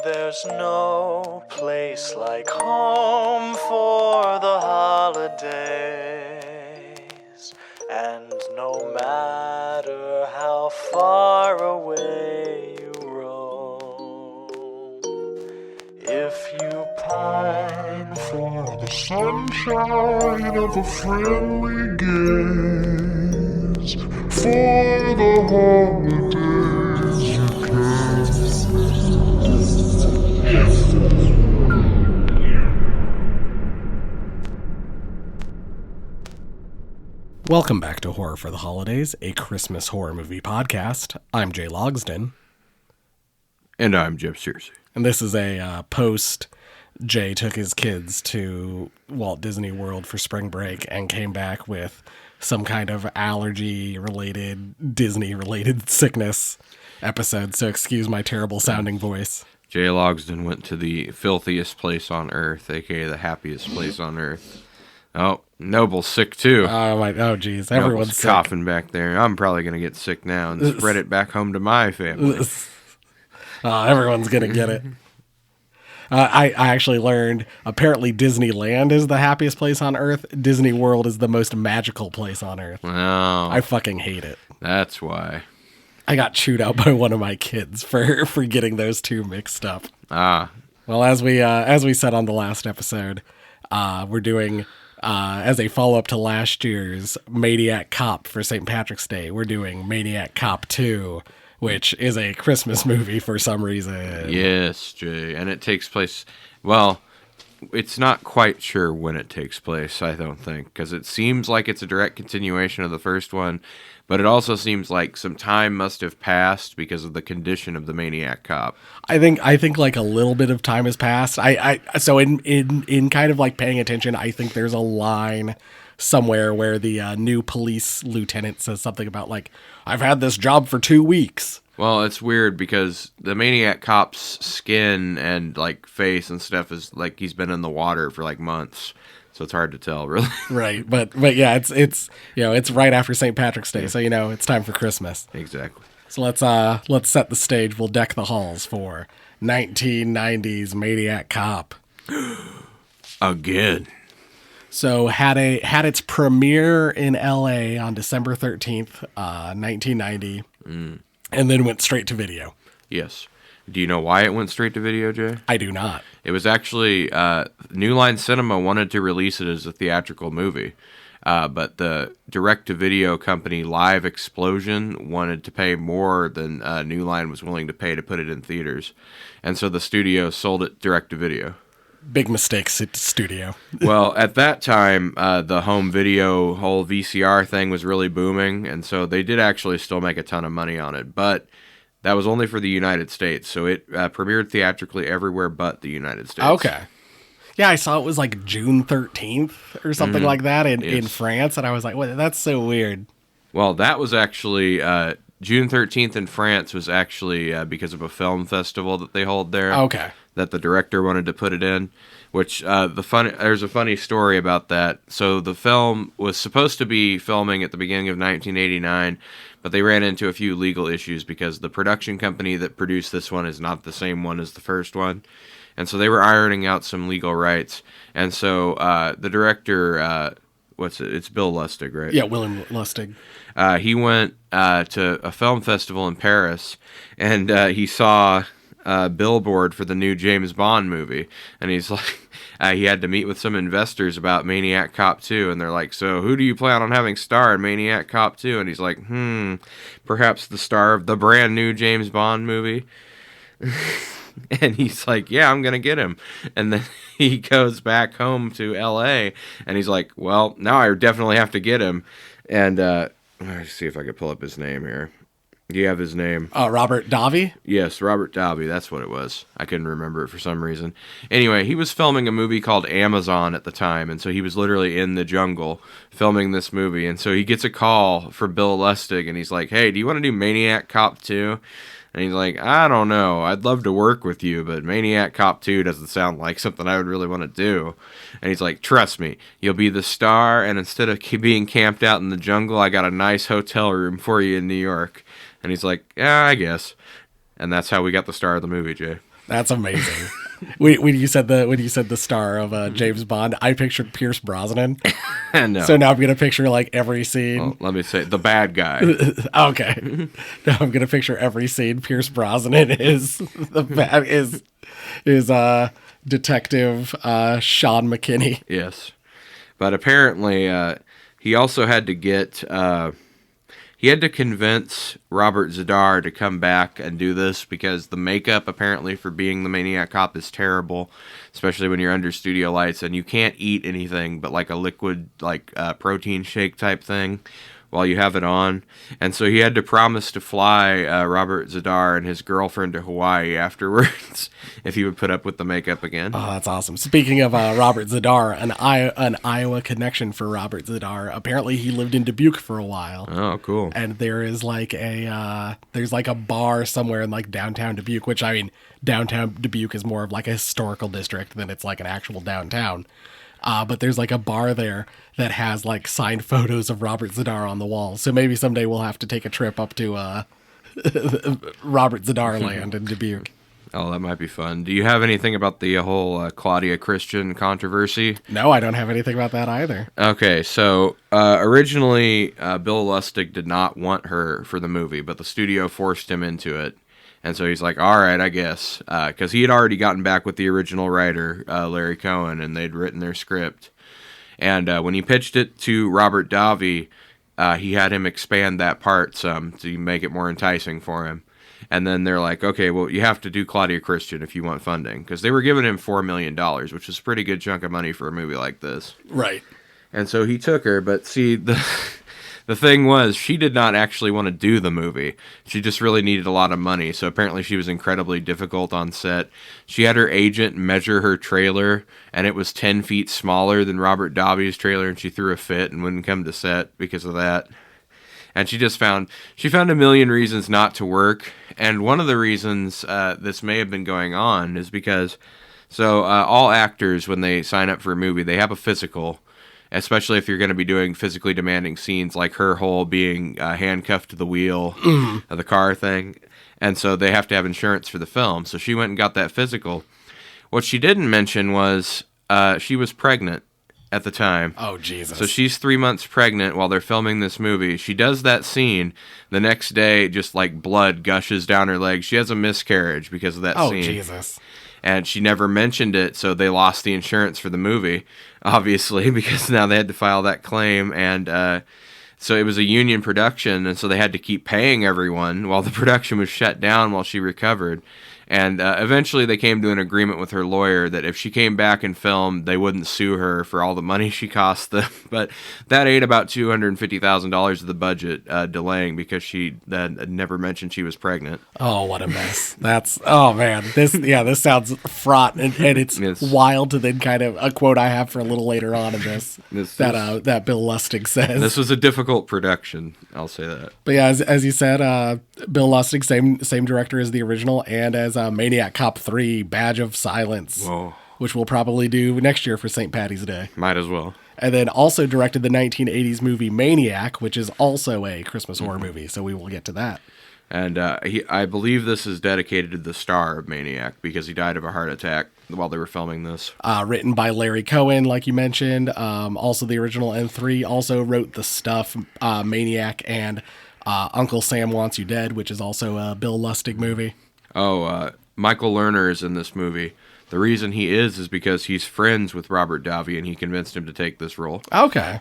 there's no place like home for the holidays. And no matter how far away you roam, if you pine for the sunshine of a friendly gaze, for the holidays you can. Welcome back to Horror for the Holidays, a Christmas horror movie podcast. I'm Jay Logsden. And I'm Jeff Searcy. And this is a post Jay took his kids to Walt Disney World for spring break and came back with some kind of allergy-related, Disney-related sickness episode, so excuse my terrible sounding voice. Jay Logsden went to the filthiest place on earth, aka the happiest place on earth. Oh, Noble's sick too. Oh geez, everyone's sick. Coughing back there. I'm probably going to get sick now and spread it back home to my family. Everyone's going to get it. I actually learned, apparently Disneyland is the happiest place on Earth. Disney World is the most magical place on Earth. Oh, I fucking hate it. That's why. I got chewed out by one of my kids for getting those two mixed up. Well, as we said on the last episode, we're doing... as a follow-up to last year's Maniac Cop for St. Patrick's Day, we're doing Maniac Cop 2, which is a Christmas movie for some reason. Yes, Jay. And it takes place, well, it's not quite sure when it takes place, I don't think, because it seems like it's a direct continuation of the first one, but it also seems like some time must have passed because of the condition of the Maniac Cop. I think like a little bit of time has passed. So in kind of like paying attention, I think there's a line somewhere where the new police lieutenant says something about like, I've had this job for 2 weeks. Well, it's weird because the Maniac Cop's skin and like face and stuff is like he's been in the water for like months. So it's hard to tell, really. Right, but yeah, it's it's right after St. Patrick's Day, so it's time for Christmas. Exactly. So let's set the stage. We'll deck the halls for 1990's Maniac Cop. Again. So had its premiere in L.A. on December 13th, 1990, and then went straight to video. Yes. Do you know why it went straight to video, Jay? I do not. It was actually, New Line Cinema wanted to release it as a theatrical movie, but the direct-to-video company Live Explosion wanted to pay more than New Line was willing to pay to put it in theaters, and so the studio sold it direct-to-video. Big mistakes at studio. Well, at that time, the home video, whole VCR thing was really booming, and so they did actually still make a ton of money on it, but... that was only for the United States, so it premiered theatrically everywhere but the United States. Okay. Yeah, I saw it was like June 13th or something like that in France, and I was like, what? That's so weird. Well, that was actually, June 13th in France was actually because of a film festival that they hold there. Okay. That the director wanted to put it in, which there's a funny story about that. So the film was supposed to be filming at the beginning of 1989, but they ran into a few legal issues because the production company that produced this one is not the same one as the first one. And so they were ironing out some legal rights. And so the director, it's Bill Lustig, right? Yeah, Willem Lustig. He went to a film festival in Paris, and he saw a billboard for the new James Bond movie. And he's like... he had to meet with some investors about Maniac Cop 2, and they're like, so who do you plan on having star in Maniac Cop 2? And he's like, perhaps the star of the brand new James Bond movie. And he's like, yeah, I'm going to get him. And then he goes back home to L.A., and he's like, well, now I definitely have to get him. And let's see if I can pull up his name here. Do you have his name? Robert Davi? Yes, Robert Davi. That's what it was. I couldn't remember it for some reason. Anyway, he was filming a movie called Amazon at the time, and so he was literally in the jungle filming this movie. And so he gets a call from Bill Lustig, and he's like, hey, do you want to do Maniac Cop 2? And he's like, I don't know. I'd love to work with you, but Maniac Cop 2 doesn't sound like something I would really want to do. And he's like, trust me, you'll be the star, and instead of being camped out in the jungle, I got a nice hotel room for you in New York. And he's like, yeah, I guess. And that's how we got the star of the movie, Jay. That's amazing. When you said the star of James Bond, I pictured Pierce Brosnan. No. So now I'm gonna picture like every scene. Well, let me say the bad guy. Okay. Now I'm gonna picture every scene Pierce Brosnan is Detective Sean McKinney. Yes, but apparently he also had to get. He had to convince Robert Zadar to come back and do this because the makeup, apparently, for being the Maniac Cop is terrible, especially when you're under studio lights and you can't eat anything but like a liquid, like protein shake type thing while you have it on. And so he had to promise to fly Robert Zadar and his girlfriend to Hawaii afterwards if he would put up with the makeup again. Oh, that's awesome. Speaking of Robert Zadar, an Iowa connection for Robert Zadar. Apparently, he lived in Dubuque for a while. Oh, cool. And there is like a bar somewhere in like downtown Dubuque, which I mean, downtown Dubuque is more of like a historical district than it's like an actual downtown. But there's like a bar there that has like signed photos of Robert Zadar on the wall. So maybe someday we'll have to take a trip up to Robert Zadar land in Dubuque. Oh, that might be fun. Do you have anything about the whole Claudia Christian controversy? No, I don't have anything about that either. Okay, so originally Bill Lustig did not want her for the movie, but the studio forced him into it. And so he's like, all right, I guess. Because he had already gotten back with the original writer, Larry Cohen, and they'd written their script. And when he pitched it to Robert Davi, he had him expand that part some to make it more enticing for him. And then they're like, okay, well, you have to do Claudia Christian if you want funding. Because they were giving him $4 million, which is a pretty good chunk of money for a movie like this. Right. And so he took her, but see, the thing was, she did not actually want to do the movie. She just really needed a lot of money, so apparently she was incredibly difficult on set. She had her agent measure her trailer, and it was 10 feet smaller than Robert Davi's trailer, and she threw a fit and wouldn't come to set because of that. And she found a million reasons not to work, and one of the reasons this may have been going on is because, all actors, when they sign up for a movie, they have a physical, especially if you're going to be doing physically demanding scenes like her whole being handcuffed to the wheel of the car thing. And so they have to have insurance for the film. So she went and got that physical. What she didn't mention was she was pregnant at the time. Oh, Jesus. So she's 3 months pregnant while they're filming this movie. She does that scene. The next day, just like blood gushes down her leg. She has a miscarriage because of that scene. Oh, Jesus. And she never mentioned it, so they lost the insurance for the movie, obviously, because now they had to file that claim. And so it was a union production, and so they had to keep paying everyone while the production was shut down while she recovered. And eventually they came to an agreement with her lawyer that if she came back and filmed, they wouldn't sue her for all the money she cost them. But that ate about $250,000 of the budget, delaying because she never mentioned she was pregnant. Oh, what a mess. Oh man, this sounds fraught, and it's wild to then kind of a quote I have for a little later on in this that Bill Lustig says. This was a difficult production, I'll say that. But yeah, as you said, Bill Lustig, same director as the original, and as Maniac Cop 3, Badge of Silence, Whoa. Which we'll probably do next year for St. Patty's Day. Might as well. And then also directed the 1980s movie Maniac, which is also a Christmas horror movie, so we will get to that. And I believe this is dedicated to the star of Maniac because he died of a heart attack while they were filming this. Written by Larry Cohen, like you mentioned. Also the original N3 also wrote The Stuff, Maniac, and Uncle Sam Wants You Dead, which is also a Bill Lustig movie. Oh, Michael Lerner is in this movie. The reason he is because he's friends with Robert Davi, and he convinced him to take this role. Okay.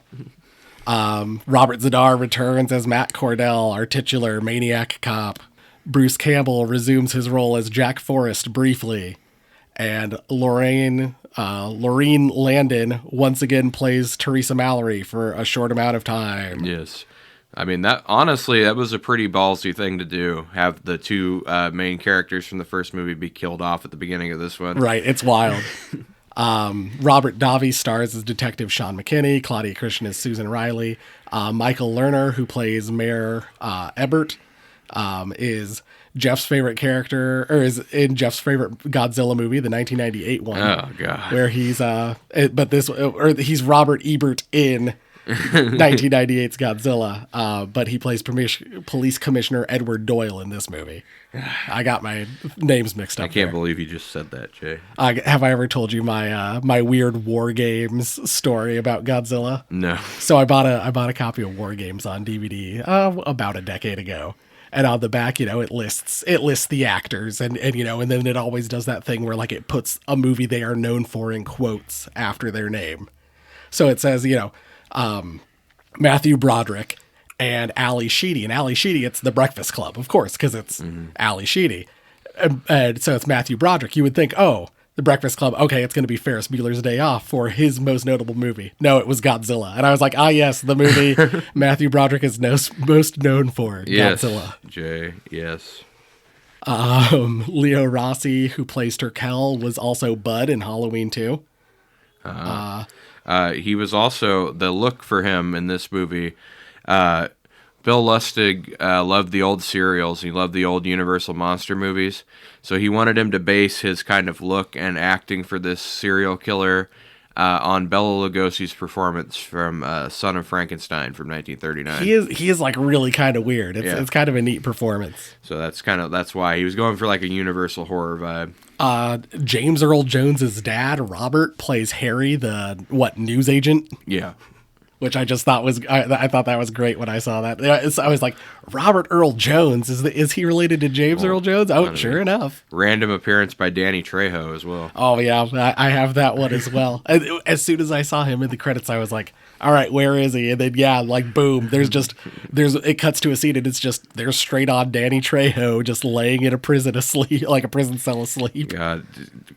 Robert Zadar returns as Matt Cordell, our titular Maniac Cop. Bruce Campbell resumes his role as Jack Forrest briefly. And Lorraine Landon once again plays Teresa Mallory for a short amount of time. Yes. I mean, that was a pretty ballsy thing to do. Have the two main characters from the first movie be killed off at the beginning of this one. Right, it's wild. Robert Davi stars as Detective Sean McKinney. Claudia Christian as Susan Riley. Michael Lerner, who plays Mayor Ebert, is Jeff's favorite character, or is in Jeff's favorite Godzilla movie, the 1998 one. Oh God! Where he's he's Robert Ebert in 1998's Godzilla, but he plays Police Commissioner Edward Doyle in this movie. I got my names mixed up. I can't believe you just said that, Jay. Have I ever told you my weird War Games story about Godzilla? No. So I bought a copy of War Games on DVD about a decade ago. And on the back, it lists the actors and then it always does that thing where like it puts a movie they are known for in quotes after their name. So it says, Matthew Broderick and Ali Sheedy. And Ali Sheedy, it's The Breakfast Club, of course, because it's Ali Sheedy. And so it's Matthew Broderick. You would think, oh, The Breakfast Club, okay, it's going to be Ferris Bueller's Day Off for his most notable movie. No, it was Godzilla. And I was like, yes, the movie Matthew Broderick is most known for, Godzilla. Yes, Jay, yes. Leo Rossi, who plays Turkel, was also Bud in Halloween 2. He was also, the look for him in this movie, Bill Lustig loved the old serials. He loved the old Universal Monster movies. So he wanted him to base his kind of look and acting for this serial killer on Bela Lugosi's performance from Son of Frankenstein from 1939. He is like really kind of weird. It's kind of a neat performance. So that's why he was going for like a Universal horror vibe. James Earl Jones's dad, Robert, plays Harry, the news agent. Yeah. Which I just thought I thought that was great when I saw that. I was like, Robert Earl Jones, is he related to James Earl Jones? Oh, sure enough. Random appearance by Danny Trejo as well. Oh yeah, I have that one as well. As soon as I saw him in the credits, I was like, all right, where is he? And then boom, it cuts to a scene and it's just there's straight on Danny Trejo just laying in a prison asleep, like a prison cell asleep. God,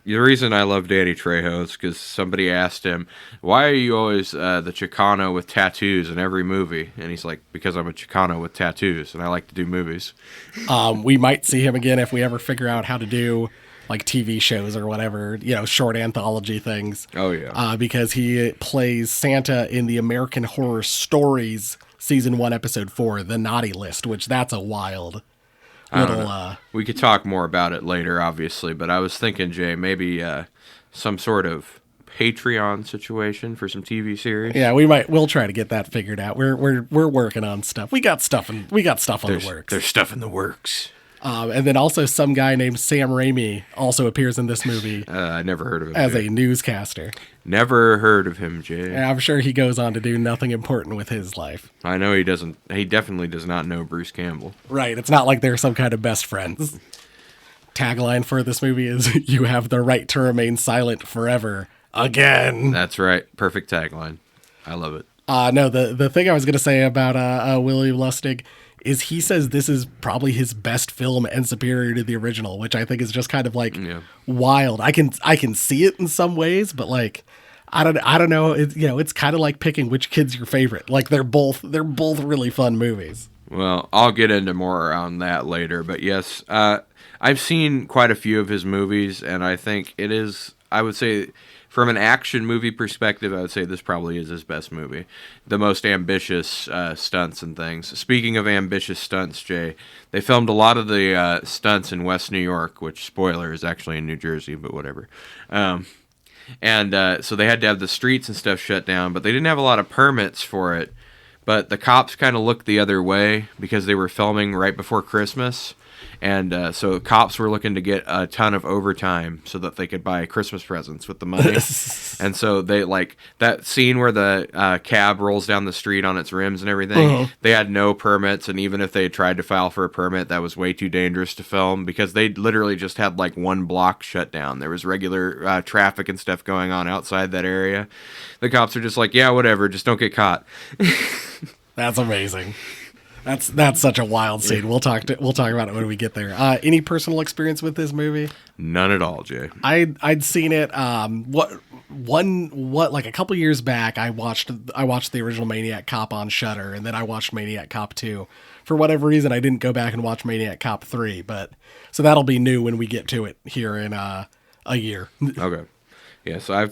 the reason I love Danny Trejo is because somebody asked him, why are you always the Chicano with tattoos in every movie? And he's like, because I'm a Chicano with tattoos and I like to do movies. We might see him again if we ever figure out how to do like TV shows or whatever, short anthology things. Oh yeah. Because he plays Santa in the American Horror Stories season 1, episode 4, The Naughty List, which that's a wild little. We could talk more about it later, obviously, but I was thinking, Jay, maybe some sort of Patreon situation for some TV series. Yeah, we'll try to get that figured out. We're working on stuff. We got stuff on the works. There's stuff in the works. And then also some guy named Sam Raimi also appears in this movie. I never heard of him. As a newscaster. Never heard of him, Jay. And I'm sure he goes on to do nothing important with his life. I know he doesn't. He definitely does not know Bruce Campbell. Right. It's not like they're some kind of best friends. Tagline for this movie is, you have the right to remain silent forever. Again. That's right. Perfect tagline. I love it. No, the thing I was going to say about William Lustig is he says this is probably his best film and superior to the original, which I think is just kind of like wild. I can see it in some ways, but like I don't know. It's kind of like picking which kid's your favorite. Like they're both really fun movies. Well, I'll get into more on that later, but yes, I've seen quite a few of his movies, and I think it is. I would say, from an action movie perspective, I would say this probably is his best movie. The most ambitious stunts and things. Speaking of ambitious stunts, Jay, they filmed a lot of the stunts in West New York, which, spoiler, is actually in New Jersey, but whatever. So they had to have the streets and stuff shut down, but they didn't have a lot of permits for it. But the cops kind of looked the other way because they were filming right before Christmas. And so cops were looking to get a ton of overtime so that they could buy Christmas presents with the money. And so they, like, that scene where the cab rolls down the street on its rims and everything, they had no permits. And even if they had tried to file for a permit, that was way too dangerous to film because they literally just had, like, one block shut down. There was regular traffic and stuff going on outside that area. The cops are just like, yeah, whatever, just don't get caught. That's amazing. That's such a wild scene. We'll talk about it when we get there. Any personal experience with this movie? None at all, Jay. I'd seen it. Like a couple years back, I watched the original Maniac Cop on Shudder, and then I watched Maniac Cop 2. For whatever reason, I didn't go back and watch Maniac Cop 3, but so that'll be new when we get to it here in a year. Okay. Yeah, so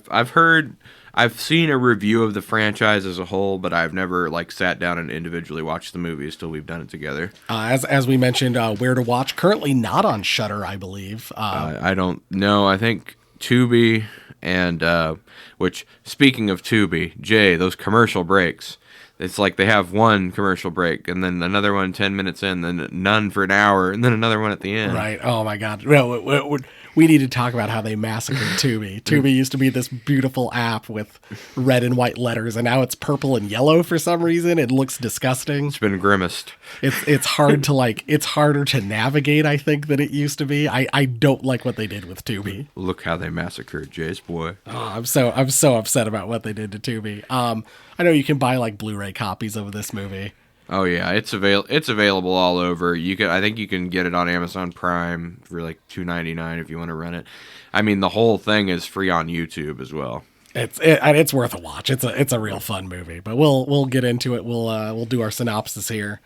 I've seen a review of the franchise as a whole, but I've never sat down and individually watched the movies till we've done it together. As we mentioned, Where to Watch, currently not on Shudder, I believe. I don't know. I think Tubi and which, speaking of Tubi, Jay, those commercial breaks. It's like they have one commercial break, and then another one 10 minutes in, then none for an hour, and then another one at the end. Right. Oh, my God. No, we need to talk about how they massacred Tubi. Tubi used to be this beautiful app with red and white letters, and now it's purple and yellow for some reason. It looks disgusting. It's been grimaced. It's hard to it's harder to navigate, I think, than it used to be. I don't like what they did with Tubi. Look how they massacred Jay's boy. Oh, I'm so upset about what they did to Tubi. I know you can buy like Blu-ray copies of this movie. Oh yeah, it's available all over. I think you can get it on Amazon Prime for like $2.99 if you want to rent it. I mean, the whole thing is free on YouTube as well. It's worth a watch. It's a real fun movie. But we'll get into it. We'll do our synopsis here.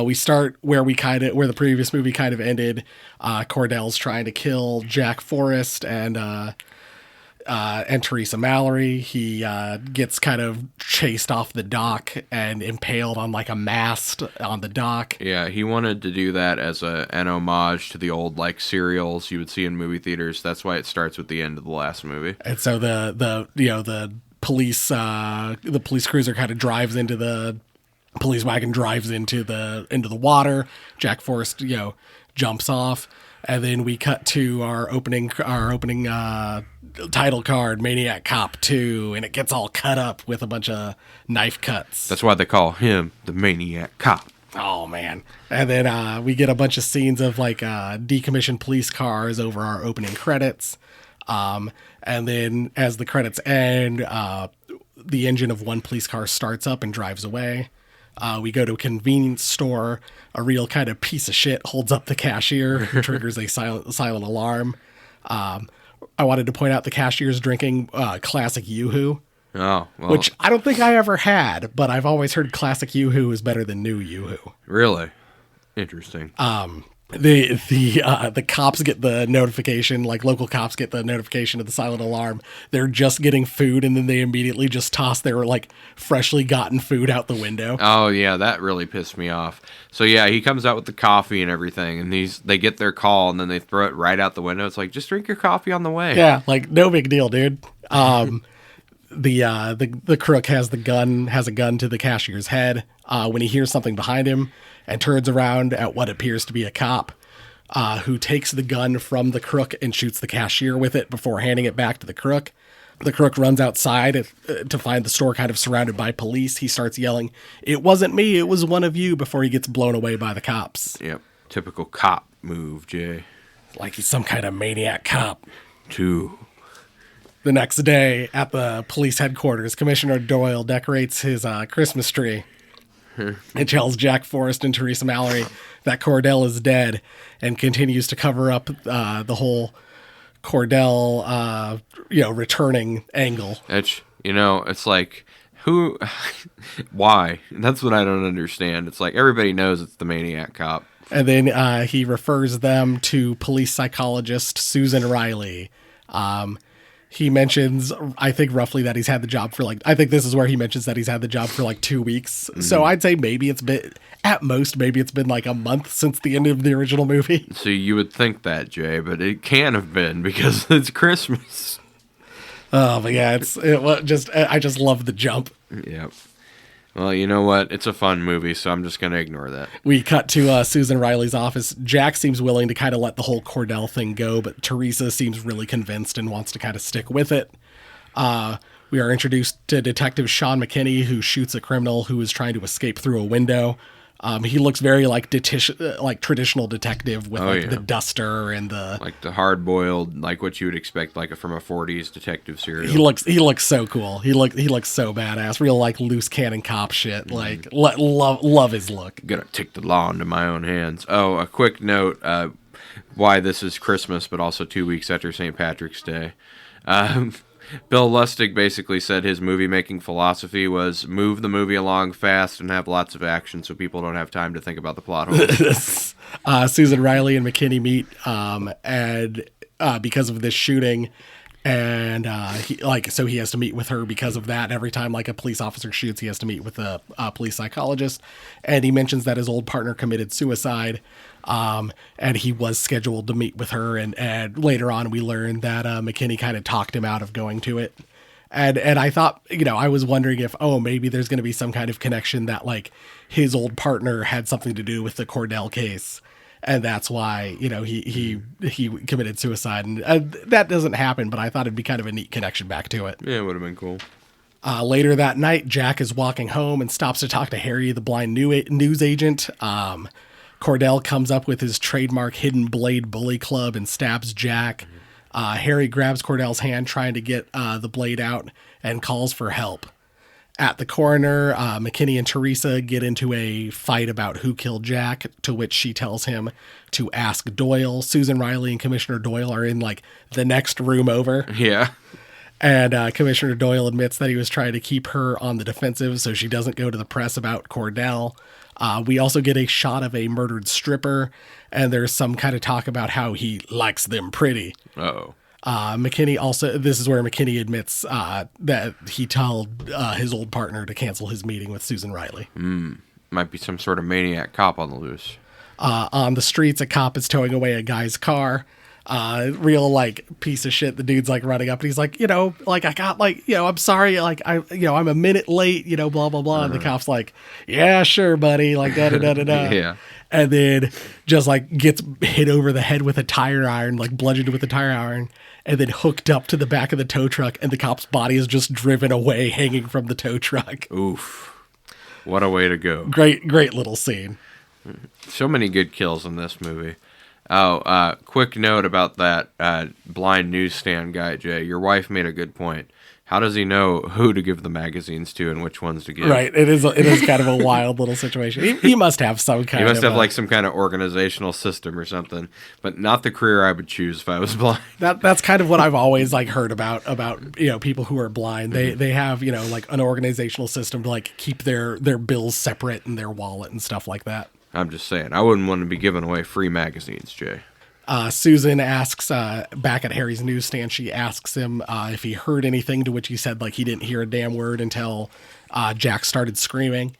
We start where the previous movie kind of ended. Cordell's trying to kill Jack Forrest and Teresa Mallory. He gets kind of chased off the dock and impaled on like a mast on the dock. Yeah, he wanted to do that as an homage to the old like serials you would see in movie theaters. That's why it starts with the end of the last movie. And so the police cruiser kind of drives into the police wagon, drives into the water. Jack Forrest jumps off. And then we cut to our opening title card, Maniac Cop 2, and it gets all cut up with a bunch of knife cuts. That's why they call him the Maniac Cop. Oh, man. And then we get a bunch of scenes of like decommissioned police cars over our opening credits. And then as the credits end, the engine of one police car starts up and drives away. We go to a convenience store. A real kind of piece of shit holds up the cashier, triggers a silent alarm. I wanted to point out the cashier's drinking classic Yoo-Hoo. Oh, well. Which I don't think I ever had, but I've always heard classic Yoo-Hoo is better than new Yoo-Hoo. Really? Interesting. The cops get the notification, like local cops get the notification of the silent alarm. They're just getting food, and then they immediately just toss their like freshly gotten food out the window. Oh yeah, that really pissed me off. So yeah, he comes out with the coffee and everything, and they get their call, and then they throw it right out the window. It's like, just drink your coffee on the way. Yeah, like no big deal, dude. The crook has a gun to the cashier's head when he hears something behind him and turns around at what appears to be a cop who takes the gun from the crook and shoots the cashier with it before handing it back to the crook. The crook runs outside to find the store kind of surrounded by police. He starts yelling, "It wasn't me, it was one of you," before he gets blown away by the cops. Yep. Typical cop move, Jay. Like he's some kind of maniac cop. Two. The next day at the police headquarters, Commissioner Doyle decorates his Christmas tree and tells Jack Forrest and Teresa Mallory that Cordell is dead and continues to cover up the whole Cordell, returning angle. It's like, who, why? That's what I don't understand. It's like everybody knows it's the Maniac Cop. And then he refers them to police psychologist Susan Riley. He mentions, I think, roughly that he's had the job for I think this is where he mentions that he's had the job for 2 weeks. Mm-hmm. So I'd say maybe it's been, at most, maybe it's been a month since the end of the original movie. So you would think that, Jay, but it can't have been because it's Christmas. Oh, but yeah, I just love the jump. Yep. Well, you know what? It's a fun movie, so I'm just going to ignore that. We cut to Susan Riley's office. Jack seems willing to kind of let the whole Cordell thing go, but Teresa seems really convinced and wants to kind of stick with it. We are introduced to Detective Sean McKinney, who shoots a criminal who is trying to escape through a window. He looks very like traditional detective with the duster and the the hard boiled, like what you would expect from a 40s detective serial. He looks so cool. He looks so badass. Real loose cannon cop shit. Love his look. Gonna take the law into my own hands. Oh, a quick note: why this is Christmas, but also 2 weeks after St. Patrick's Day. Bill Lustig basically said his movie-making philosophy was move the movie along fast and have lots of action so people don't have time to think about the plot holes. Susan Riley and McKinney meet and because of this shooting, and so he has to meet with her because of that. Every time a police officer shoots, he has to meet with a police psychologist, and he mentions that his old partner committed suicide. And he was scheduled to meet with her, and later on we learned that McKinney kind of talked him out of going to it. And I thought, I was wondering if, maybe there's going to be some kind of connection that like his old partner had something to do with the Cordell case. And that's why, he committed suicide. And that doesn't happen, but I thought it'd be kind of a neat connection back to it. Yeah, it would have been cool. Later that night, Jack is walking home and stops to talk to Harry, the blind news agent. Cordell comes up with his trademark hidden blade bully club and stabs Jack. Harry grabs Cordell's hand, trying to get the blade out, and calls for help. At the coroner, McKinney and Teresa get into a fight about who killed Jack, to which she tells him to ask Doyle. Susan Riley and Commissioner Doyle are in like the next room over. Yeah. And Commissioner Doyle admits that he was trying to keep her on the defensive so she doesn't go to the press about Cordell. We also get a shot of a murdered stripper, and there's some kind of talk about how he likes them pretty. Uh-oh. McKinney also, this is where McKinney admits that he told his old partner to cancel his meeting with Susan Riley. Might be some sort of maniac cop on the loose. On the streets, a cop is towing away a guy's car. Real like piece of shit. The dude's like running up and he's like, I got like, I'm sorry. Like I'm a minute late, blah, blah, blah. And the cop's like, yeah, sure, buddy. Like da, da, da, da, da. Yeah. And then just like gets hit over the head with a tire iron, like bludgeoned with a tire iron, and then hooked up to the back of the tow truck. And the cop's body is just driven away, hanging from the tow truck. Oof. What a way to go. Great little scene. So many good kills in this movie. Oh, quick note about that blind newsstand guy, Jay. Your wife made a good point. How does he know who to give the magazines to and which ones to give? Right. It is kind of a wild little situation. He must have some kind of... He must have like some kind of organizational system or something, but not the career I would choose if I was blind. That's kind of what I've always like heard about people who are blind. They have, like an organizational system to like keep their bills separate in their wallet and stuff like that. I'm just saying, I wouldn't want to be giving away free magazines, Jay. Susan asks, back at Harry's newsstand, she asks him if he heard anything, to which he said, like, he didn't hear a damn word until Jack started screaming.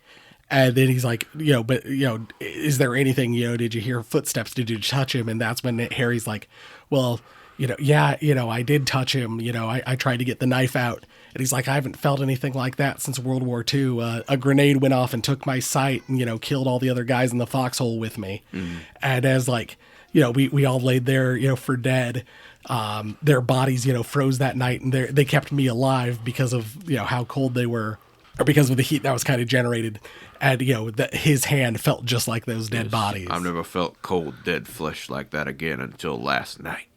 And then he's like, is there anything, did you hear footsteps? Did you touch him? And that's when Harry's like, well, yeah, I did touch him. I tried to get the knife out. And he's like, I haven't felt anything like that since World War II. A grenade went off and took my sight and, killed all the other guys in the foxhole with me. And as like, we all laid there, for dead. Their bodies, froze that night, and they kept me alive because of, how cold they were, or because of the heat that was kind of generated. And, his hand felt just like those dead bodies. I've never felt cold, dead flesh like that again until last night.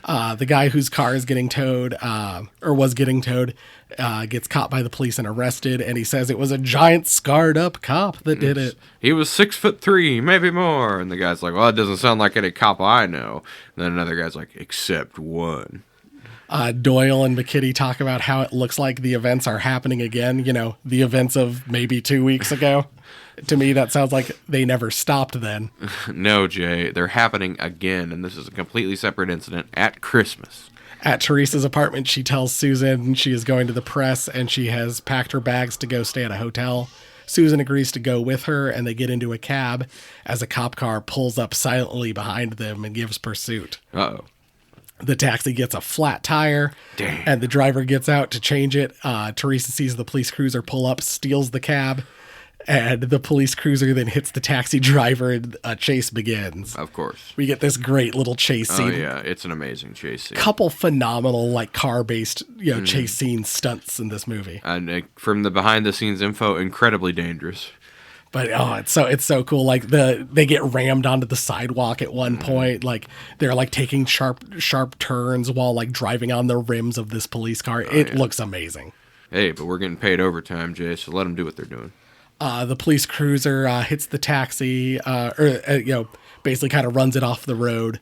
The guy whose car is getting towed, or was getting towed, gets caught by the police and arrested, and he says it was a giant scarred up cop that did it. He was 6'3", maybe more. And the guy's like, well, that doesn't sound like any cop I know. And then another guy's like, except one. Doyle and McKinney talk about how it looks like the events are happening again, the events of maybe 2 weeks ago. To me, that sounds like they never stopped then. No, Jay, they're happening again, and this is a completely separate incident at Christmas. At Teresa's apartment, she tells Susan she is going to the press, and she has packed her bags to go stay at a hotel. Susan agrees to go with her, and they get into a cab as a cop car pulls up silently behind them and gives pursuit. Uh-oh. The taxi gets a flat tire. Damn. And the driver gets out to change it. Teresa sees the police cruiser pull up, steals the cab, and the police cruiser then hits the taxi driver, and a chase begins. Of course. We get this great little chase scene. Oh, yeah. It's an amazing chase scene. Couple phenomenal, like, car-based, chase scene stunts in this movie. And from the behind-the-scenes info, incredibly dangerous. But it's so cool. Like they get rammed onto the sidewalk at one point. Like they're like taking sharp turns while like driving on the rims of this police car. It looks amazing. Hey, but we're getting paid overtime, Jay. So let them do what they're doing. The police cruiser hits the taxi, basically kind of runs it off the road.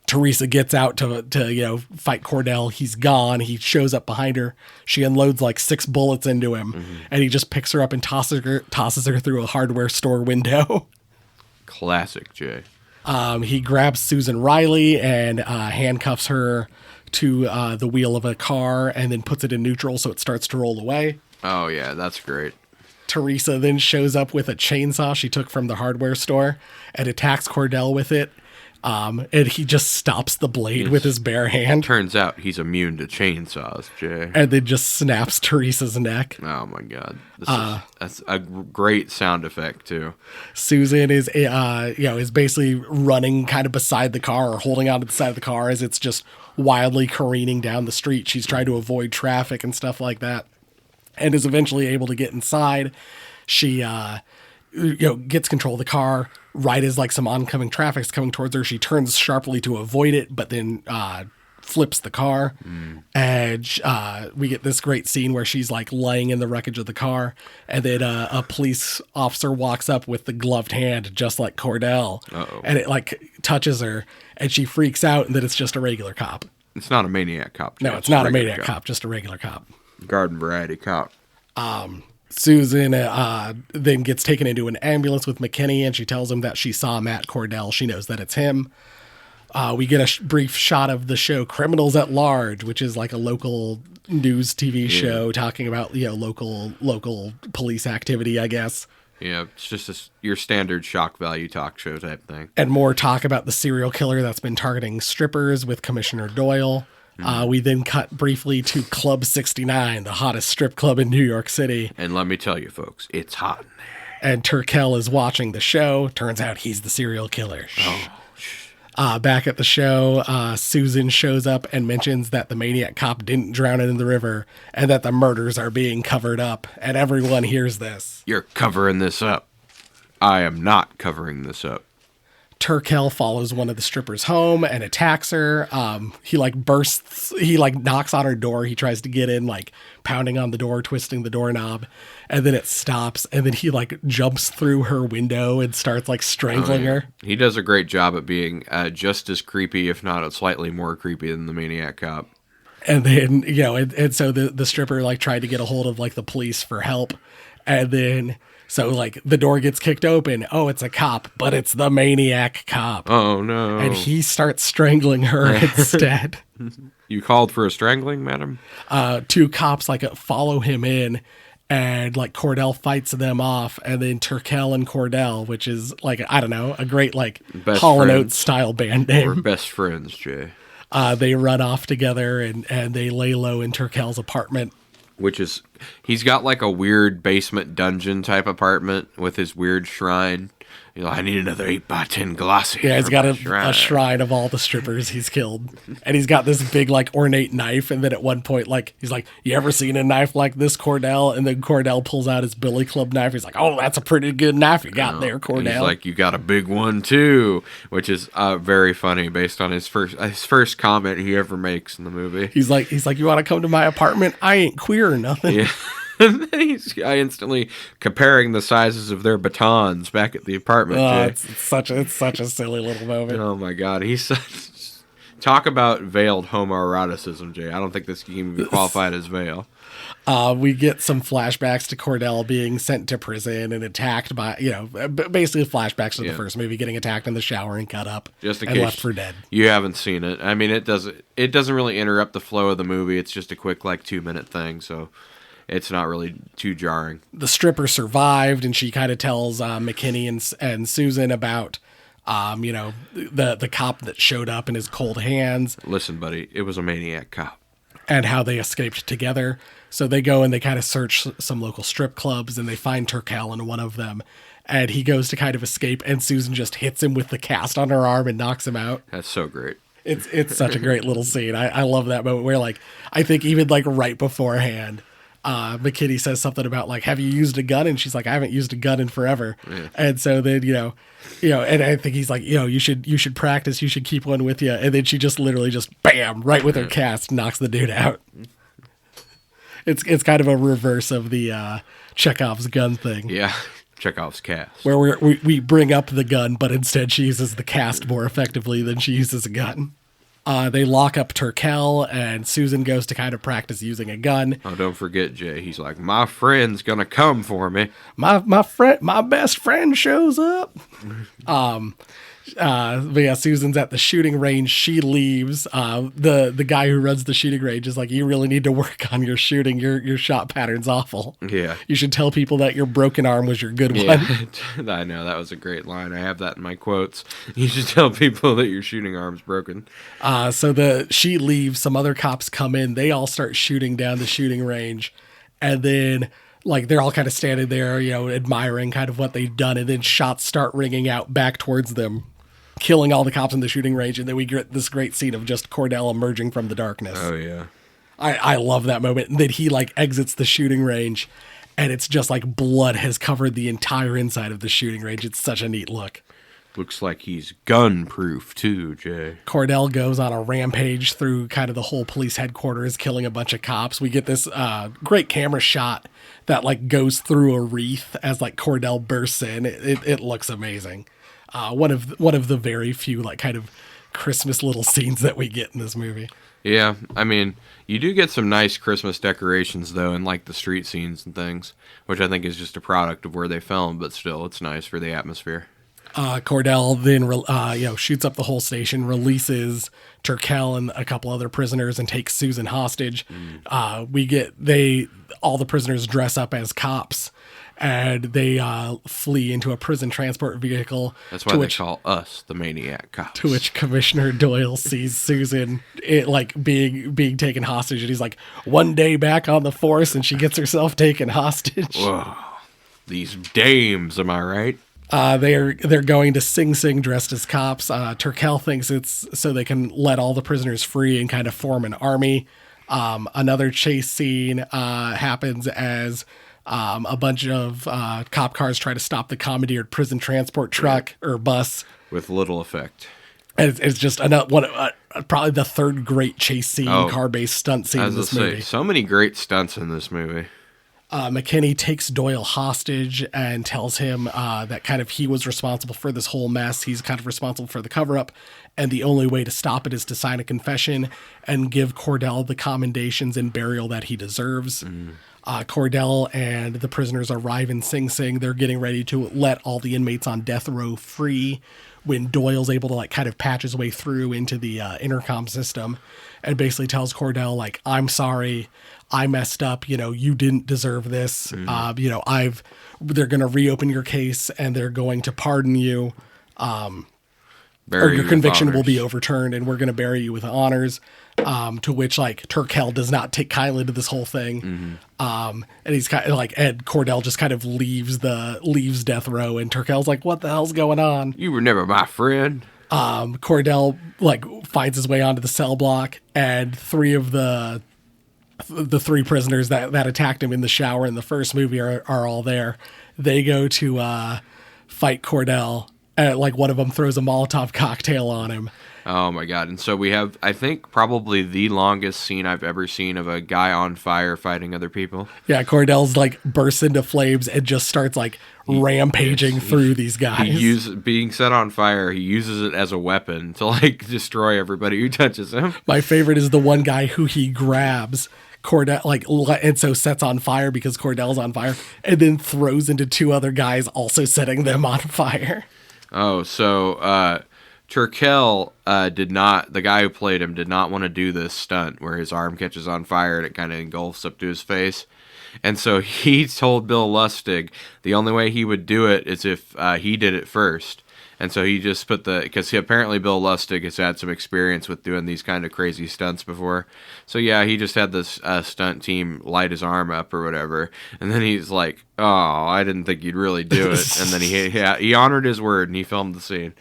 Teresa gets out to fight Cordell. He's gone. He shows up behind her. She unloads like 6 bullets into him, and he just picks her up and tosses her through a hardware store window. Classic, Jay. He grabs Susan Riley and handcuffs her to the wheel of a car, and then puts it in neutral so it starts to roll away. Oh yeah, that's great. Teresa then shows up with a chainsaw she took from the hardware store and attacks Cordell with it. And he just stops the blade with his bare hand. Turns out he's immune to chainsaws, Jay. And then just snaps Teresa's neck. Oh my god. That's a great sound effect too. Susan is is basically running kind of beside the car or holding on to the side of the car as it's just wildly careening down the street. She's trying to avoid traffic and stuff like that, and is eventually able to get inside. She gets control of the car right as like some oncoming traffic is coming towards her. She turns sharply to avoid it, but then flips the car. And we get this great scene where she's like laying in the wreckage of the car, and then a police officer walks up with the gloved hand just like Cordell. And it like touches her and she freaks out, and then it's just a regular cop. It's not a Maniac cop. No, it's not a Maniac cop, just a regular cop. Garden variety cop. Susan then gets taken into an ambulance with McKinney, and she tells him that she saw Matt Cordell. She knows that it's him. We get a brief shot of the show Criminals at Large, which is like a local news TV show talking about local police activity, I guess. Yeah, it's just your standard shock value talk show type thing. And more talk about the serial killer that's been targeting strippers with Commissioner Doyle. We then cut briefly to Club 69, the hottest strip club in New York City. And let me tell you, folks, it's hot in there. And Turkel is watching the show. Turns out he's the serial killer. Back at the show, Susan shows up and mentions that the Maniac cop didn't drown it in the river and that the murders are being covered up. And everyone hears this. You're covering this up. I am not covering this up. Turkel follows one of the strippers home and attacks her. He knocks on her door. He tries to get in, like pounding on the door, twisting the doorknob, and then it stops. And then he like jumps through her window and starts like strangling her. He does a great job at being just as creepy, if not slightly more creepy than the Maniac cop. And then, and so the stripper like tried to get a hold of like the police for help. And then, so like the door gets kicked open. Oh, it's a cop, but it's the Maniac cop. Oh no. And he starts strangling her instead. You called for a strangling, madam? Two cops like follow him in, and like Cordell fights them off. And then Turkel and Cordell, which is like, I don't know, a great like Hall & Oates style band name. We're best friends, Jay. They run off together and they lay low in Turkel's apartment. Which is, he's got like a weird basement dungeon type apartment with his weird shrine. I need another 8x10 glossy. Yeah, he's got a shrine of all the strippers he's killed. And he's got this big, like, ornate knife. And then at one point, like, he's like, you ever seen a knife like this, Cordell? And then Cordell pulls out his billy club knife. He's like, oh, that's a pretty good knife you got there, Cordell. He's like, you got a big one, too. Which is very funny based on his first comment he ever makes in the movie. He's like, you want to come to my apartment? I ain't queer or nothing. Yeah. And then he's instantly comparing the sizes of their batons back at the apartment. It's such a silly little moment. Oh my god, talk about veiled homoeroticism, Jay. I don't think this can even be qualified as veil. We get some flashbacks to Cordell being sent to prison and attacked by, basically flashbacks to the first movie, getting attacked in the shower and cut up just in and case left for dead. You haven't seen it. I mean, it doesn't really interrupt the flow of the movie. It's just a quick 2-minute thing, so it's not really too jarring. The stripper survived, and she kind of tells McKinney and Susan about, the cop that showed up in his cold hands. Listen, buddy, it was a Maniac cop. And how they escaped together. So they go and they kind of search some local strip clubs, and they find Turkel in one of them. And he goes to kind of escape, and Susan just hits him with the cast on her arm and knocks him out. That's so great. It's such a great little scene. I love that moment where, like, I think even like right beforehand, McKinney says something about like, have you used a gun? And she's like, I haven't used a gun in forever. Yeah. And so then, and I think he's like, you should practice. You should keep one with you. And then she just literally just bam, right with her cast, knocks the dude out. It's kind of a reverse of the Chekhov's gun thing. Yeah. Chekhov's cast. Where we bring up the gun, but instead she uses the cast more effectively than she uses a gun. They lock up Turkel, and Susan goes to kind of practice using a gun. Oh, don't forget, Jay. He's like, my friend's gonna come for me. My best friend shows up. But yeah, Susan's at the shooting range. She leaves. The guy who runs the shooting range is like, you really need to work on your shooting. Your shot pattern's awful. Yeah. You should tell people that your broken arm was your good one. I know, that was a great line. I have that in my quotes. You should tell people that your shooting arm's broken. So she leaves. Some other cops come in. They all start shooting down the shooting range. And then, like, they're all kind of standing there, admiring kind of what they've done. And then shots start ringing out back towards them, killing all the cops in the shooting range. And then we get this great scene of just Cordell emerging from the darkness. Oh, yeah. I love that moment. And then he, like, exits the shooting range. And it's just like blood has covered the entire inside of the shooting range. It's such a neat look. Looks like he's gun-proof, too, Jay. Cordell goes on a rampage through kind of the whole police headquarters, killing a bunch of cops. We get this great camera shot that, like, goes through a wreath as, like, Cordell bursts in. It looks amazing. One of the very few, like, kind of Christmas little scenes that we get in this movie. Yeah, I mean, you do get some nice Christmas decorations, though, in, like, the street scenes and things, which I think is just a product of where they filmed, but still, it's nice for the atmosphere. Cordell then, shoots up the whole station, releases Turkel and a couple other prisoners, and takes Susan hostage. All the prisoners dress up as cops, and they flee into a prison transport vehicle. That's why they call us the Maniac cops. To which Commissioner Doyle sees Susan being taken hostage, and he's like, one day back on the force, and she gets herself taken hostage. Whoa. These dames, am I right? They're going to Sing Sing dressed as cops. Turkel thinks it's so they can let all the prisoners free and kind of form an army. Another chase scene happens as a bunch of cop cars try to stop the commandeered prison transport truck or bus. With little effect. And it's just probably the third great chase scene, car-based stunt scene in this movie. So many great stunts in this movie. McKinney takes Doyle hostage and tells him that kind of he was responsible for this whole mess. He's kind of responsible for the cover-up, and the only way to stop it is to sign a confession and give Cordell the commendations and burial that he deserves. Cordell and the prisoners arrive in Sing Sing. They're getting ready to let all the inmates on death row free when Doyle's able to, like, kind of patch his way through into the intercom system and basically tells Cordell, like, I'm sorry, I messed up, you didn't deserve this. They're going to reopen your case and they're going to pardon you. Or your conviction will be overturned and we're going to bury you with honors. To which, like, Turkel does not take kindly to this whole thing. And he's kind of like, Ed Cordell just kind of leaves death row, and Turkel's like, what the hell's going on? You were never my friend. Cordell, like, finds his way onto the cell block, and three of the three prisoners that attacked him in the shower in the first movie are all there. They go to fight Cordell, and, like, one of them throws a Molotov cocktail on him. Oh my god. And so we have, I think, probably the longest scene I've ever seen of a guy on fire fighting other people. Yeah, Cordell's, like, bursts into flames and just starts, like, rampaging through these guys. Being set on fire, he uses it as a weapon to, like, destroy everybody who touches him. My favorite is the one guy who he grabs, Cordell, like, and so sets on fire because Cordell's on fire, and then throws into two other guys also setting them on fire. Oh, so, Turkel the guy who played him did not want to do this stunt where his arm catches on fire and it kind of engulfs up to his face. And so he told Bill Lustig the only way he would do it is if he did it first. And so he just because apparently Bill Lustig has had some experience with doing these kind of crazy stunts before. So yeah, he just had this stunt team light his arm up or whatever. And then he's like, oh, I didn't think you'd really do it. And then he honored his word and he filmed the scene.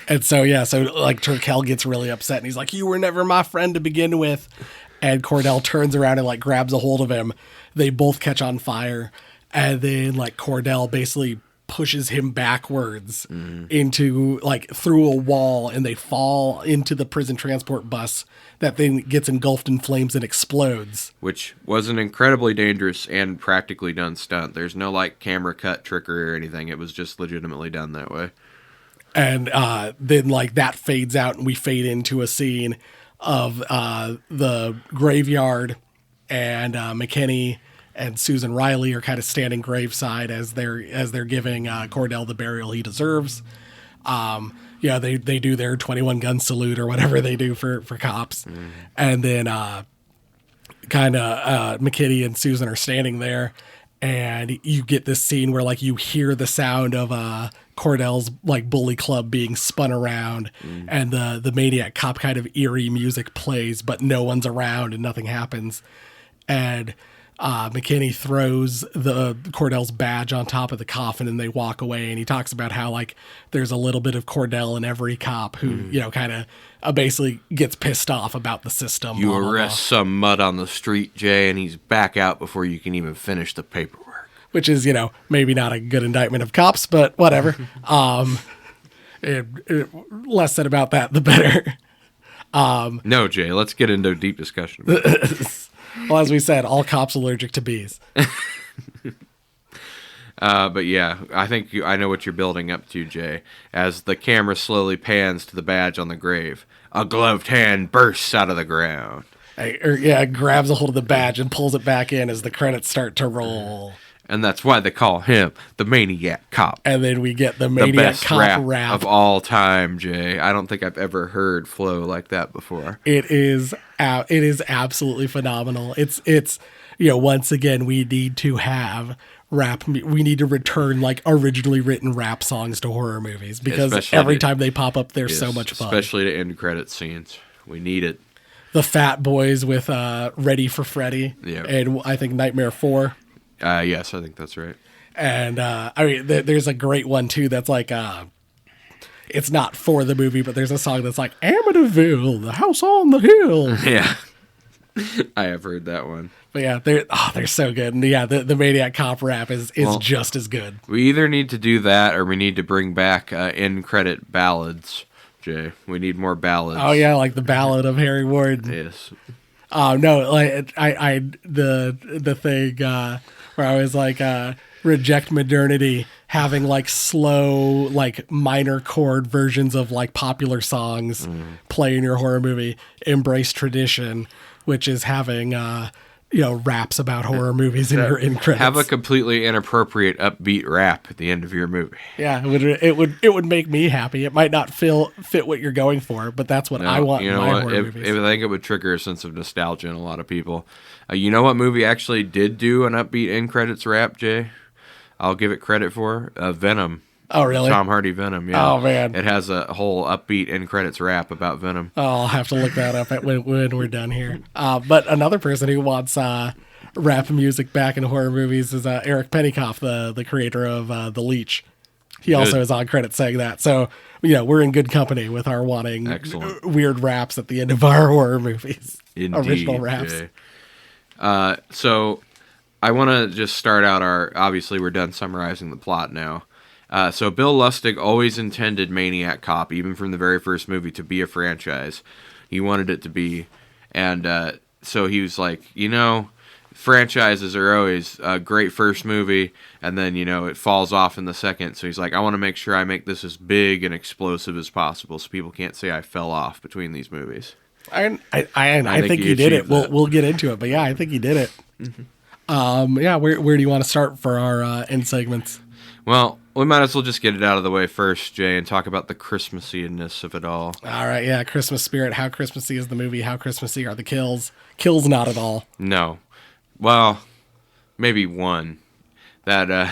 And so, like, Turkel gets really upset and he's like, you were never my friend to begin with. And Cordell turns around and, like, grabs a hold of him. They both catch on fire. And then, like, Cordell basically pushes him backwards into, like, through a wall, and they fall into the prison transport bus. That thing gets engulfed in flames and explodes. Which was an incredibly dangerous and practically done stunt. There's no, like, camera cut trickery or anything. It was just legitimately done that way. And then, like, that fades out and we fade into a scene of the graveyard, and McKinney and Susan Riley are kind of standing graveside as they're giving Cordell the burial he deserves. they do their 21 gun salute or whatever they do for cops. And then McKinney and Susan are standing there, and you get this scene where like you hear the sound of Cordell's like bully club being spun around, and the Maniac cop kind of eerie music plays, but no one's around and nothing happens. And McKinney throws the Cordell's badge on top of the coffin, and they walk away. And he talks about how like there's a little bit of Cordell in every cop who kind of basically gets pissed off about the system. You arrest some mud on the street, Jay, and he's back out before you can even finish the paperwork. Which is, maybe not a good indictment of cops, but whatever. Less said about that, the better. No, Jay, let's get into a deep discussion. Well, as we said, all cops allergic to bees. But yeah, I think I know what you're building up to, Jay. As the camera slowly pans to the badge on the grave, a gloved hand bursts out of the ground. Grabs a hold of the badge and pulls it back in as the credits start to roll. And that's why they call him the Maniac Cop. And then we get the Maniac Cop rap of all time, Jay. I don't think I've ever heard flow like that before. It is absolutely phenomenal. It's once again we need to have rap. We need to return like originally written rap songs to horror movies, because especially every time they pop up, they're so much fun. Especially to end credit scenes. We need it. The Fat Boys with Ready for Freddy, and I think Nightmare 4. Yes, I think that's right. And there's a great one too that's like it's not for the movie, but there's a song that's like Amityville, the house on the hill. Yeah. I have heard that one. But yeah, they're so good. And yeah, the Maniac Cop rap is just as good. We either need to do that or we need to bring back end credit ballads, Jay. We need more ballads. Oh yeah, like the Ballad of Harry Warden. Yes. No, like the thing where I was like, reject modernity, having like slow, like minor chord versions of like popular songs play in your horror movie. Embrace tradition, which is having raps about horror movies in your end credits. Have a completely inappropriate upbeat rap at the end of your movie. Yeah, it would make me happy. It might not fit what you're going for, but that's what I want in my horror movies. I think it would trigger a sense of nostalgia in a lot of people. You know what movie actually did do an upbeat end credits rap, Jay? I'll give it credit for Venom. Oh, really? Tom Hardy Venom, yeah. Oh, man. It has a whole upbeat end credits rap about Venom. Oh, I'll have to look that up when we're done here. But another person who wants rap music back in horror movies is Eric Pennycoff, the creator of The Leech. He also is on credits saying that. So, we're in good company with our wanting weird raps at the end of our horror movies. Indeed, original raps. Jay. So I want to just start out obviously we're done summarizing the plot now. So Bill Lustig always intended Maniac Cop, even from the very first movie, to be a franchise. He wanted it to be. And so he was like, franchises are always a great first movie, and then, it falls off in the second. So he's like, I want to make sure I make this as big and explosive as possible so people can't say I fell off between these movies. I think he did it. We'll get into it, but yeah, I think he did it. Mm-hmm. Where do you want to start for our end segments? Well, we might as well just get it out of the way first, Jay, and talk about the Christmasiness of it all. All right, yeah, Christmas spirit. How Christmassy is the movie? How Christmassy are the kills? Kills not at all. No. Well, maybe one. That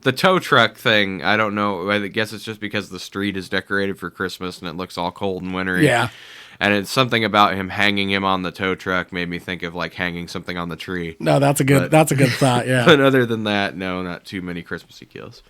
the tow truck thing, I don't know. I guess it's just because the street is decorated for Christmas and it looks all cold and wintry. Yeah. And it's something about him hanging him on the tow truck made me think of like hanging something on the tree. No, that's a good thought. Yeah. But other than that, no, not too many Christmassy kills.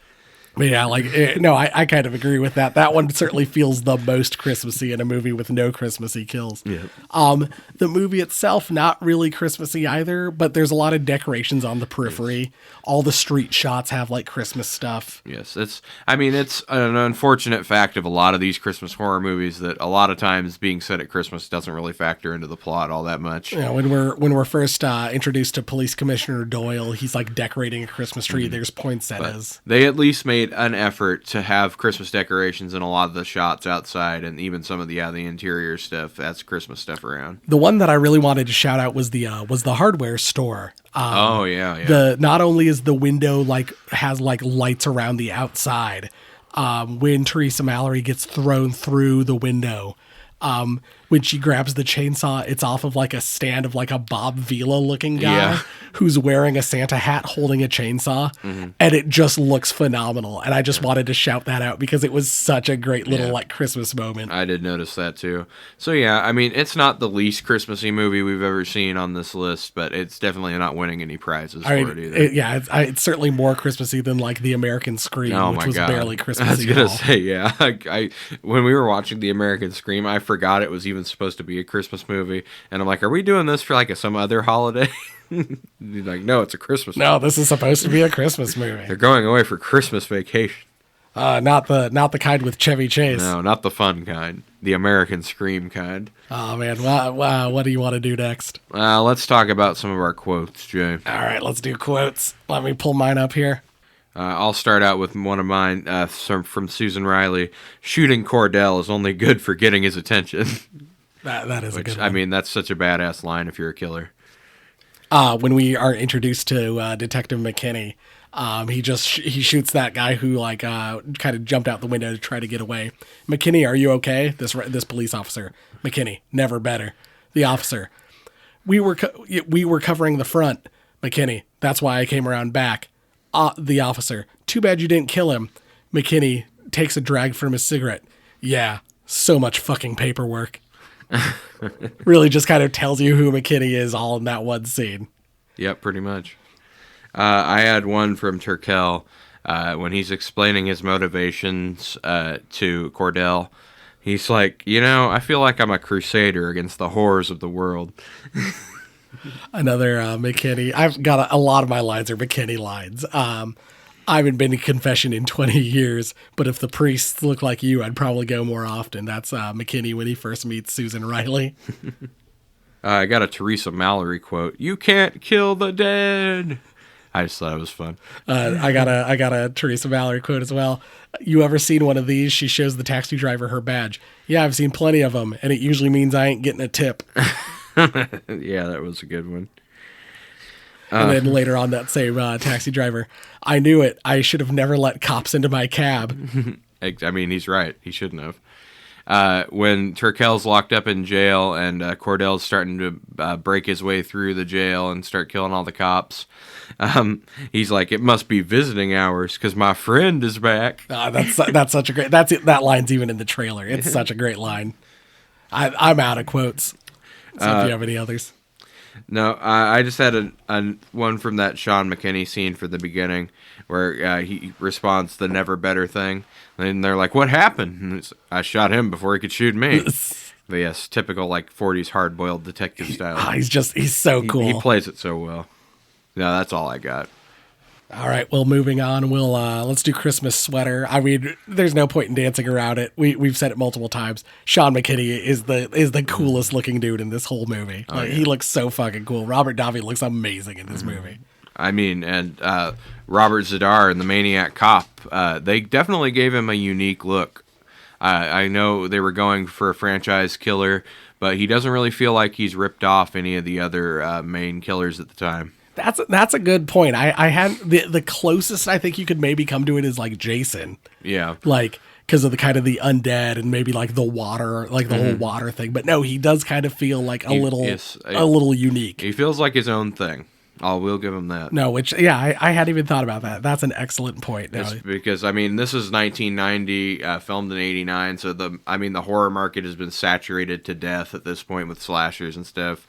But yeah, I kind of agree with that. That one certainly feels the most Christmassy in a movie with no Christmassy kills. Yeah. The movie itself, not really Christmassy either, but there's a lot of decorations on the periphery. Yes. All the street shots have like Christmas stuff. Yes, it's an unfortunate fact of a lot of these Christmas horror movies that a lot of times being set at Christmas doesn't really factor into the plot all that much. Yeah, when we're first introduced to Police Commissioner Doyle, he's like decorating a Christmas tree. There's poinsettias. But they at least made an effort to have Christmas decorations in a lot of the shots outside, and even some of the interior stuff. That's Christmas stuff around. The one that I really wanted to shout out was the hardware store. Yeah. Not only is the window has lights around the outside, when Teresa Mallory gets thrown through the window. When she grabs the chainsaw, it's off of like a stand of like a Bob Vila looking guy who's wearing a Santa hat holding a chainsaw. And it just looks phenomenal. And I just wanted to shout that out because it was such a great little like Christmas moment. I did notice that too. So yeah, I mean, it's not the least Christmassy movie we've ever seen on this list, but it's definitely not winning any prizes for it either. It's certainly more Christmassy than like The American Scream, which was barely Christmassy. I was going to say, yeah. I when we were watching The American Scream, I forgot it was even supposed to be a Christmas movie, and I'm like, are we doing this for like some other holiday? He's like, no, it's a Christmas movie. No, this is supposed to be a Christmas movie. They're going away for Christmas vacation. Not the kind with Chevy Chase. No, not the fun kind. The American Scream kind. Oh man, wow, what do you want to do next? Let's talk about some of our quotes, Jay. All right, let's do quotes. Let me pull mine up here. I'll start out with one of mine from Susan Riley. Shooting Cordell is only good for getting his attention. That is a good one. I mean, that's such a badass line if you're a killer. When we are introduced to Detective McKinney, he shoots that guy who kind of jumped out the window to try to get away. McKinney, are you okay? This police officer. McKinney, never better. The officer, we were covering the front. McKinney, that's why I came around back. The officer, too bad you didn't kill him. McKinney takes a drag from his cigarette. Yeah, so much fucking paperwork. Really just kind of tells you who McKinney is all in that one scene. Yep, pretty much. I had one from Turkel when he's explaining his motivations to Cordell. He's like, I feel like I'm a crusader against the horrors of the world. Another McKinney. I've got a lot of my lines are McKinney lines. I haven't been to confession in 20 years, but if the priests look like you, I'd probably go more often. That's McKinney when he first meets Susan Riley. I got a Teresa Mallory quote. You can't kill the dead. I just thought it was fun. I got a Teresa Mallory quote as well. You ever seen one of these? She shows the taxi driver her badge. Yeah, I've seen plenty of them, and it usually means I ain't getting a tip. Yeah, that was a good one. And then later on, that same taxi driver, I knew it. I should have never let cops into my cab. I mean, he's right. He shouldn't have. When Turkel's locked up in jail and Cordell's starting to break his way through the jail and start killing all the cops, he's like, it must be visiting hours because my friend is back. That's such a great... That line's even in the trailer. It's such a great line. I'm out of quotes. So if you have any others. No, I just had a one from that Sean McKinney scene for the beginning where he responds the never better thing. And they're like, what happened? And I shot him before he could shoot me. But yes, typical 40s hard-boiled detective style. He's so cool. He plays it so well. No, that's all I got. All right, well, moving on, let's do Christmas sweater. I mean, there's no point in dancing around it. We've said it multiple times. Sean McKinney is the coolest looking dude in this whole movie. He looks so fucking cool. Robert Davi looks amazing in this movie. I mean, and Robert Z'Dar and the Maniac Cop, they definitely gave him a unique look. I know they were going for a franchise killer, but he doesn't really feel like he's ripped off any of the other main killers at the time. That's a good point. I had the closest I think you could maybe come to it is like Jason. Yeah. Because of the kind of the undead and maybe like the water, like the whole water thing. But no, he does kind of feel like a little unique. He feels like his own thing. We'll give him that. No, I hadn't even thought about that. That's an excellent point. Because, I mean, this is 1990, filmed in 89, so the horror market has been saturated to death at this point with slashers and stuff.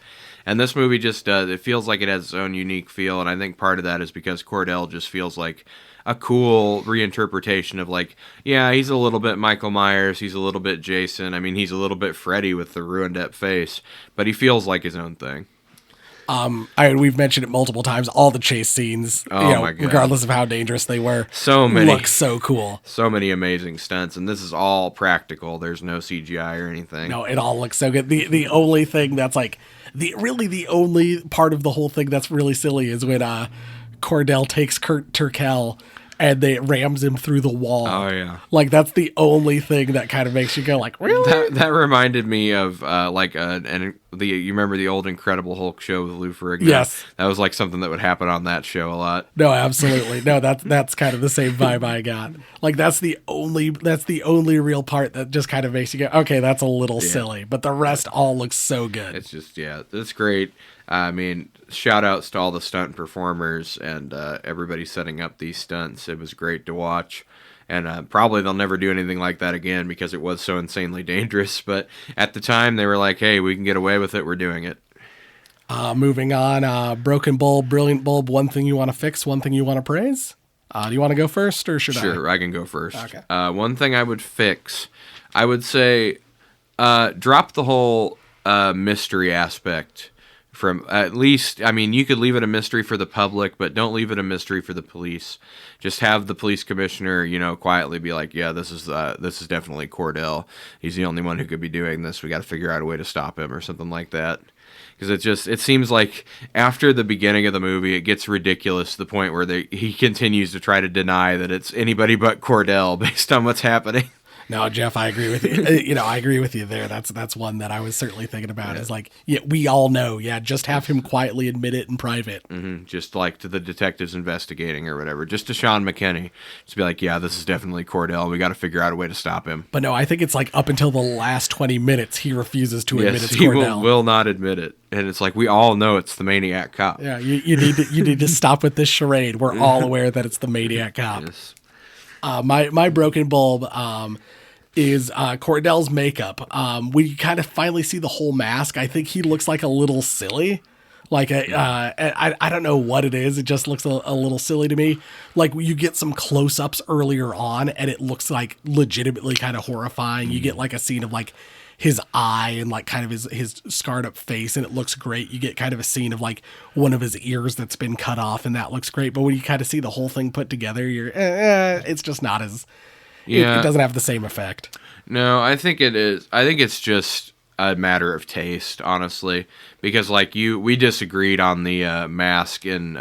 And this movie just it feels like it has its own unique feel, and I think part of that is because Cordell just feels like a cool reinterpretation of he's a little bit Michael Myers, he's a little bit Jason, I mean, he's a little bit Freddy with the ruined up face, but he feels like his own thing. We've mentioned it multiple times. All the chase scenes, my God, regardless of how dangerous they were, so many look so cool. So many amazing stunts, and this is all practical. There's no CGI or anything. No, it all looks so good. The only thing that's the only part of the whole thing that's really silly is when Cordell takes Kurt Turkel and they rams him through the wall. Oh yeah, like that's the only thing that kind of makes you go like, really? That reminded me of you remember the old Incredible Hulk show with Lou Ferrigno? Yes, that was like something that would happen on that show a lot. No, absolutely, no. That's kind of the same vibe I got. Like that's the only real part that just kind of makes you go, okay, that's a little silly, but the rest all looks so good. It's just it's great. I mean, shout outs to all the stunt performers and everybody setting up these stunts. It was great to watch. And probably they'll never do anything like that again because it was so insanely dangerous. But at the time, they were like, hey, we can get away with it. We're doing it. Moving on, Broken Bulb, Brilliant Bulb, one thing you want to fix, one thing you want to praise. Do you want to go first or should I? Sure, I can go first. Okay. One thing I would fix, I would say drop the whole mystery aspect. From at least, I mean, you could leave it a mystery for the public, but don't leave it a mystery for the police. Just have the police commissioner, quietly be like, yeah, this is definitely Cordell. He's the only one who could be doing this. We got to figure out a way to stop him or something like that. Because it seems like after the beginning of the movie, it gets ridiculous to the point where he continues to try to deny that it's anybody but Cordell based on what's happening. No, Jeff, I agree with you. I agree with you there. That's one that I was certainly thinking about. Is like, we all know. Yeah, just have him quietly admit it in private. Mm-hmm. Just like to the detectives investigating or whatever. Just to Sean McKinney. Just be like, yeah, this is definitely Cordell. We got to figure out a way to stop him. But no, I think it's like up until the last 20 minutes, he refuses to admit it's Cordell. He will not admit it. And it's like, we all know it's the Maniac cop. Yeah, you need to stop with this charade. We're all aware that it's the Maniac cop. Yes. My broken bulb is Cordell's makeup. We kind of finally see the whole mask. I think he looks like a little silly. Like I don't know what it is. It just looks a little silly to me. Like you get some close-ups earlier on, and it looks like legitimately kind of horrifying. You get like a scene of like his eye and like kind of his scarred up face, and it looks great. You get kind of a scene of like one of his ears that's been cut off, and that looks great. But when you kind of see the whole thing put together, it's just not as it doesn't have the same effect. No, I think it is. I think it's just a matter of taste, honestly, because like we disagreed on the mask in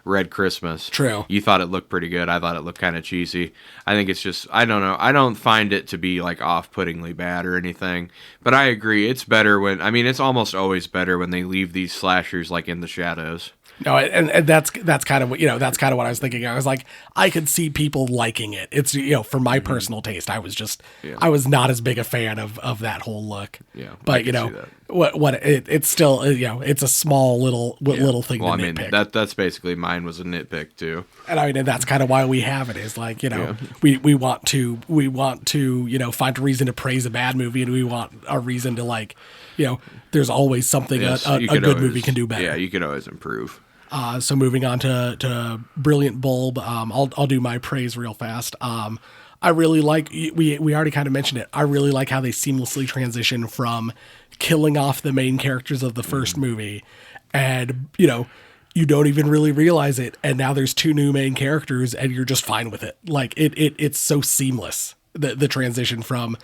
Red Christmas. True. You thought it looked pretty good. I thought it looked kind of cheesy. I think it's just, I don't know. I don't find it to be like off-puttingly bad or anything, but I agree. It's better it's almost always better when they leave these slashers like in the shadows. No, and that's kind of what that's kind of what I was thinking. I was like, I could see people liking it. It's for my personal taste, I was not as big a fan of that whole look. Yeah, but it's still it's a small little thing. Well, to I mean nitpick. that's basically mine was a nitpick too. And I mean, and that's kind of why we have it. Is like we want to find a reason to praise a bad movie, and we want a reason to like there's always something a good movie can do better. Yeah, you can always improve. So moving on to Brilliant Bulb, I'll do my praise real fast. I really like, we already kind of mentioned it, I really like how they seamlessly transition from killing off the main characters of the first movie, and you don't even really realize it, and now there's two new main characters, and you're just fine with it. Like it's so seamless, the transition from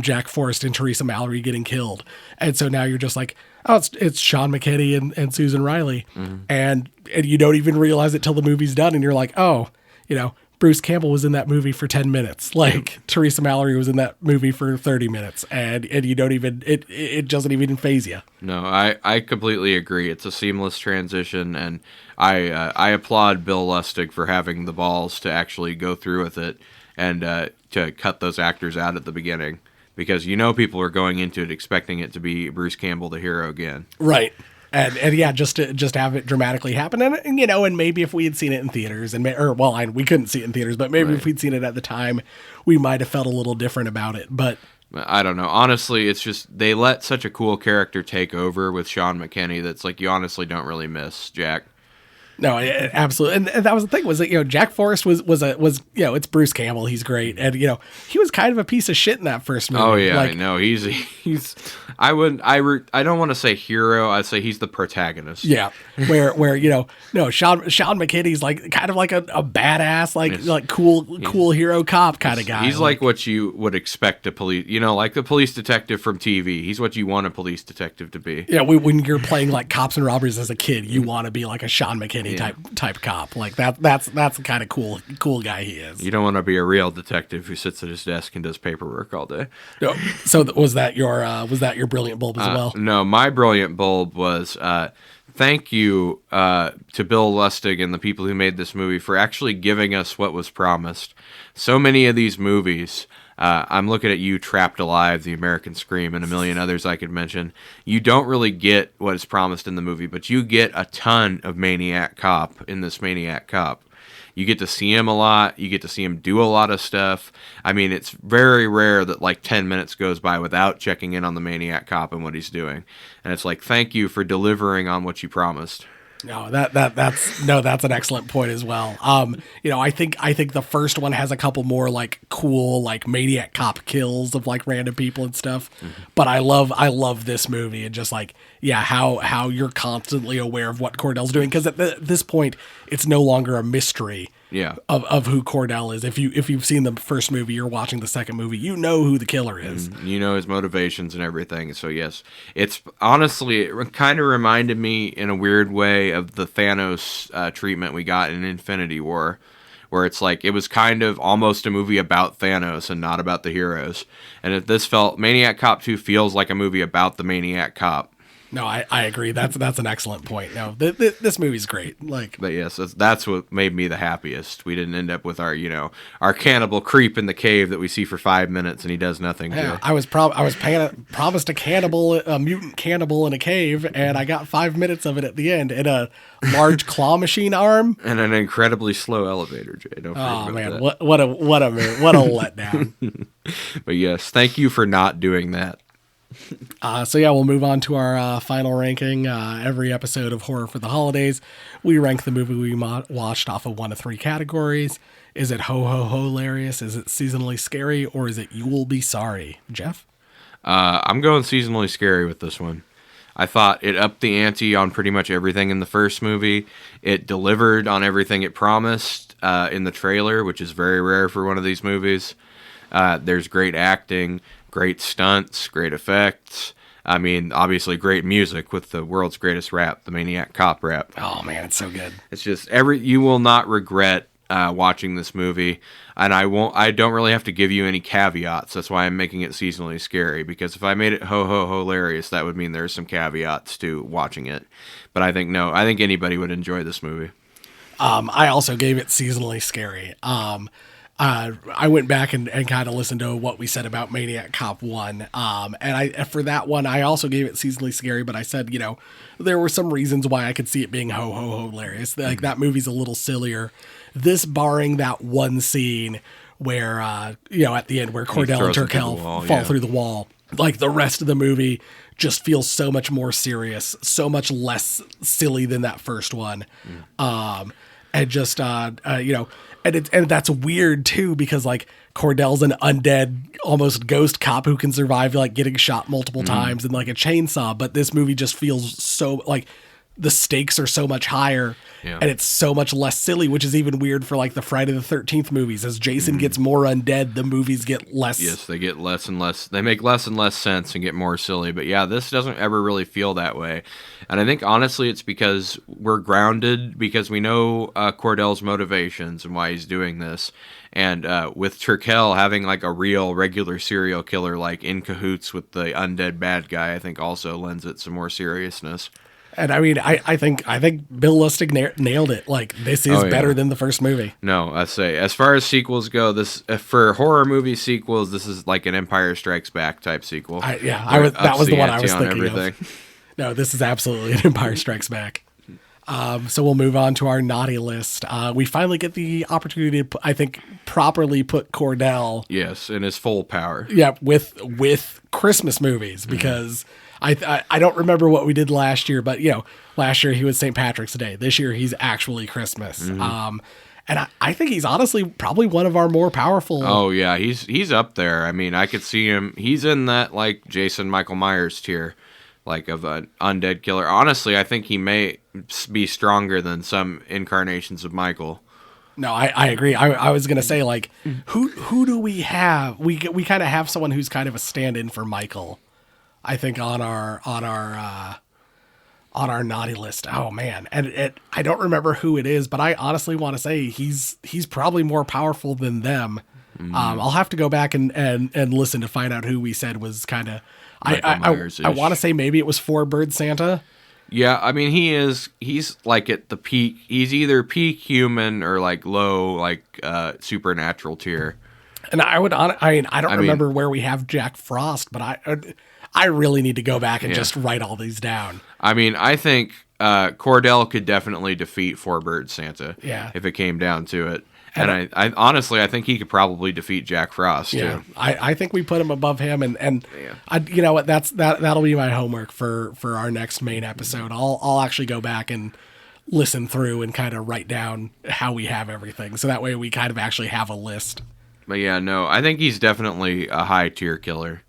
Jack Forrest and Teresa Mallory getting killed, and so now you're just like, oh, it's Sean McKinney and Susan Riley, and you don't even realize it till the movie's done, and you're like, oh, Bruce Campbell was in that movie for 10 minutes, like Teresa Mallory was in that movie for 30 minutes, and you don't even it doesn't even faze you. No, I completely agree. It's a seamless transition, and I applaud Bill Lustig for having the balls to actually go through with it and to cut those actors out at the beginning. Because people are going into it expecting it to be Bruce Campbell, the hero, again. Right. And yeah, just to have it dramatically happen. And and maybe if we had seen it in theaters, we couldn't see it in theaters, but maybe if we'd seen it at the time, we might have felt a little different about it. But I don't know. Honestly, it's just they let such a cool character take over with Sean McKinney that's like you honestly don't really miss Jack. No, absolutely, and that was the thing, was that Jack Forrest was it's Bruce Campbell, he's great, and he was kind of a piece of shit in that first movie. Oh yeah, I know he's I don't want to say hero, I'd say he's the protagonist. Yeah, where Sean McKinney's like kind of like a badass, like cool hero cop kind of guy. He's like what you would expect a police, like the police detective from TV. He's what you want a police detective to be. Yeah, when you're playing like cops and robbers as a kid, you want to be like a Sean McKinney Johnny type cop. Like that's the kind of cool guy he is. You don't want to be a real detective who sits at his desk and does paperwork all day. No. So was that your brilliant bulb as well? No, my brilliant bulb was thank you to Bill Lustig and the people who made this movie for actually giving us what was promised. So many of these movies, I'm looking at you, Trapped Alive, The American Scream, and a million others I could mention. You don't really get what is promised in the movie, but you get a ton of Maniac Cop in this Maniac Cop. You get to see him a lot. You get to see him do a lot of stuff. I mean, it's very rare that like 10 minutes goes by without checking in on the Maniac Cop and what he's doing. And it's like, thank you for delivering on what you promised. No, that's an excellent point as well. I think the first one has a couple more like cool like Maniac Cop kills of like random people and stuff. Mm-hmm. But I love this movie and just like how you're constantly aware of what Cordell's doing, because at this point it's no longer a mystery. Yeah. Of who Cordell is. If you've seen the first movie, you're watching the second movie, you know who the killer is. You know his motivations and everything. So yes, it's honestly, it kind of reminded me in a weird way of the Thanos treatment we got in Infinity War, where it's like it was kind of almost a movie about Thanos and not about the heroes. And Maniac Cop 2 feels like a movie about the Maniac Cop. No, I agree. That's an excellent point. No, this movie's great. But yes, that's what made me the happiest. We didn't end up with our cannibal creep in the cave that we see for 5 minutes and he does nothing. Yeah, I was promised a mutant cannibal in a cave, and I got 5 minutes of it at the end in a large claw machine arm and an incredibly slow elevator. Jay, don't forget man, that. what a letdown. But yes, thank you for not doing that. We'll move on to our final ranking. Every episode of Horror for the Holidays, we rank the movie we watched off of 1 of 3 categories. Is it hilarious? Is it seasonally scary? Or is it you will be sorry? Jeff? I'm going seasonally scary with this one. I thought it upped the ante on pretty much everything in the first movie. It delivered on everything it promised in the trailer, which is very rare for one of these movies. There's great acting, great stunts, great effects. I mean, obviously great music with the world's greatest rap, the Maniac Cop rap. Oh man, it's so good. It's just you will not regret watching this movie, and I don't really have to give you any caveats. That's why I'm making it seasonally scary, because if I made it hilarious, that would mean there's some caveats to watching it. But I think anybody would enjoy this movie. I also gave it seasonally scary. I went back and kind of listened to what we said about Maniac Cop 1. And for that one, I also gave it seasonally scary, but I said, there were some reasons why I could see it being hilarious. Like that movie's a little sillier. This, barring that one scene where, at the end where Cordell and Turkel fall through the wall, like the rest of the movie just feels so much more serious, so much less silly than that first one. And just, and that's weird too, because like Cordell's an undead, almost ghost cop who can survive like getting shot multiple times and like a chainsaw. But this movie just feels so like the stakes are so much higher and it's so much less silly, which is even weird for like the Friday the 13th movies. As Jason gets more undead, the movies get less. Yes, they get less and less. They make less and less sense and get more silly. But yeah, this doesn't ever really feel that way. And I think honestly it's because we're grounded, because we know Cordell's motivations and why he's doing this. And with Turkel having like a real regular serial killer like in cahoots with the undead bad guy, I think also lends it some more seriousness. And I mean, I think Bill Lustig nailed it. Like, this is better than the first movie. No, I say, as far as sequels go, this for horror movie sequels, this is like an Empire Strikes Back type sequel. That was the one I was thinking of. No, this is absolutely an Empire Strikes Back. So we'll move on to our naughty list. We finally get the opportunity to, I think, properly put Cordell. Yes, in his full power. Yeah, with Christmas movies, because I don't remember what we did last year, but last year he was St. Patrick's Day. This year he's actually Christmas. And I think he's honestly probably one of our more powerful. Oh yeah, he's up there. I mean, I could see him. He's in that like Jason Michael Myers tier, like of an undead killer. Honestly, I think he may be stronger than some incarnations of Michael. No, I agree. I was gonna say, like, who do we have? We kind of have someone who's kind of a stand-in for Michael. I think on our on our naughty list. Oh man. And I don't remember who it is, but I honestly want to say he's probably more powerful than them. I'll have to go back and listen to find out who we said was kind of, I want to say maybe it was Four Bird Santa. Yeah, I mean, he's like at the peak. He's either peak human or like low, like supernatural tier. And I don't remember where we have Jack Frost, but I really need to go back and just write all these down. I mean, I think Cordell could definitely defeat Four Bird Santa. Yeah. If it came down to it. And I honestly, I think he could probably defeat Jack Frost too. I think we put him above him, and you know what? That'll be my homework for our next main episode. I'll actually go back and listen through and kind of write down how we have everything, so that way we kind of actually have a list. But yeah, no, I think he's definitely a high tier killer.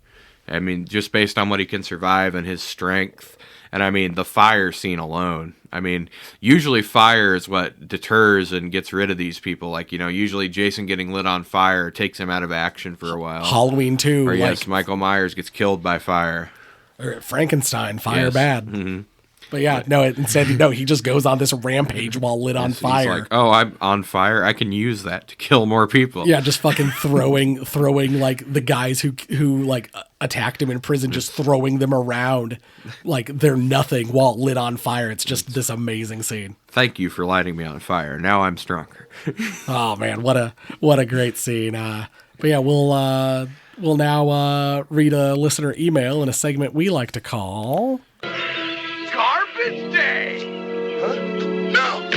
I mean, just based on what he can survive and his strength. And I mean, the fire scene alone. I mean, usually fire is what deters and gets rid of these people. Like, you know, usually Jason getting lit on fire takes him out of action for a while. Halloween 2. Or yes, Michael Myers gets killed by fire. Or Frankenstein, fire bad. Mm-hmm. But yeah, no, instead, he just goes on this rampage while lit on fire. He's like, oh, I'm on fire. I can use that to kill more people. Yeah, just fucking throwing like the guys who like attacked him in prison, just throwing them around like they're nothing while lit on fire. It's just this amazing scene. Thank you for lighting me on fire. Now I'm stronger. Oh man, what a great scene. But yeah, we'll now read a listener email in a segment we like to call Garbage Day! Huh? No!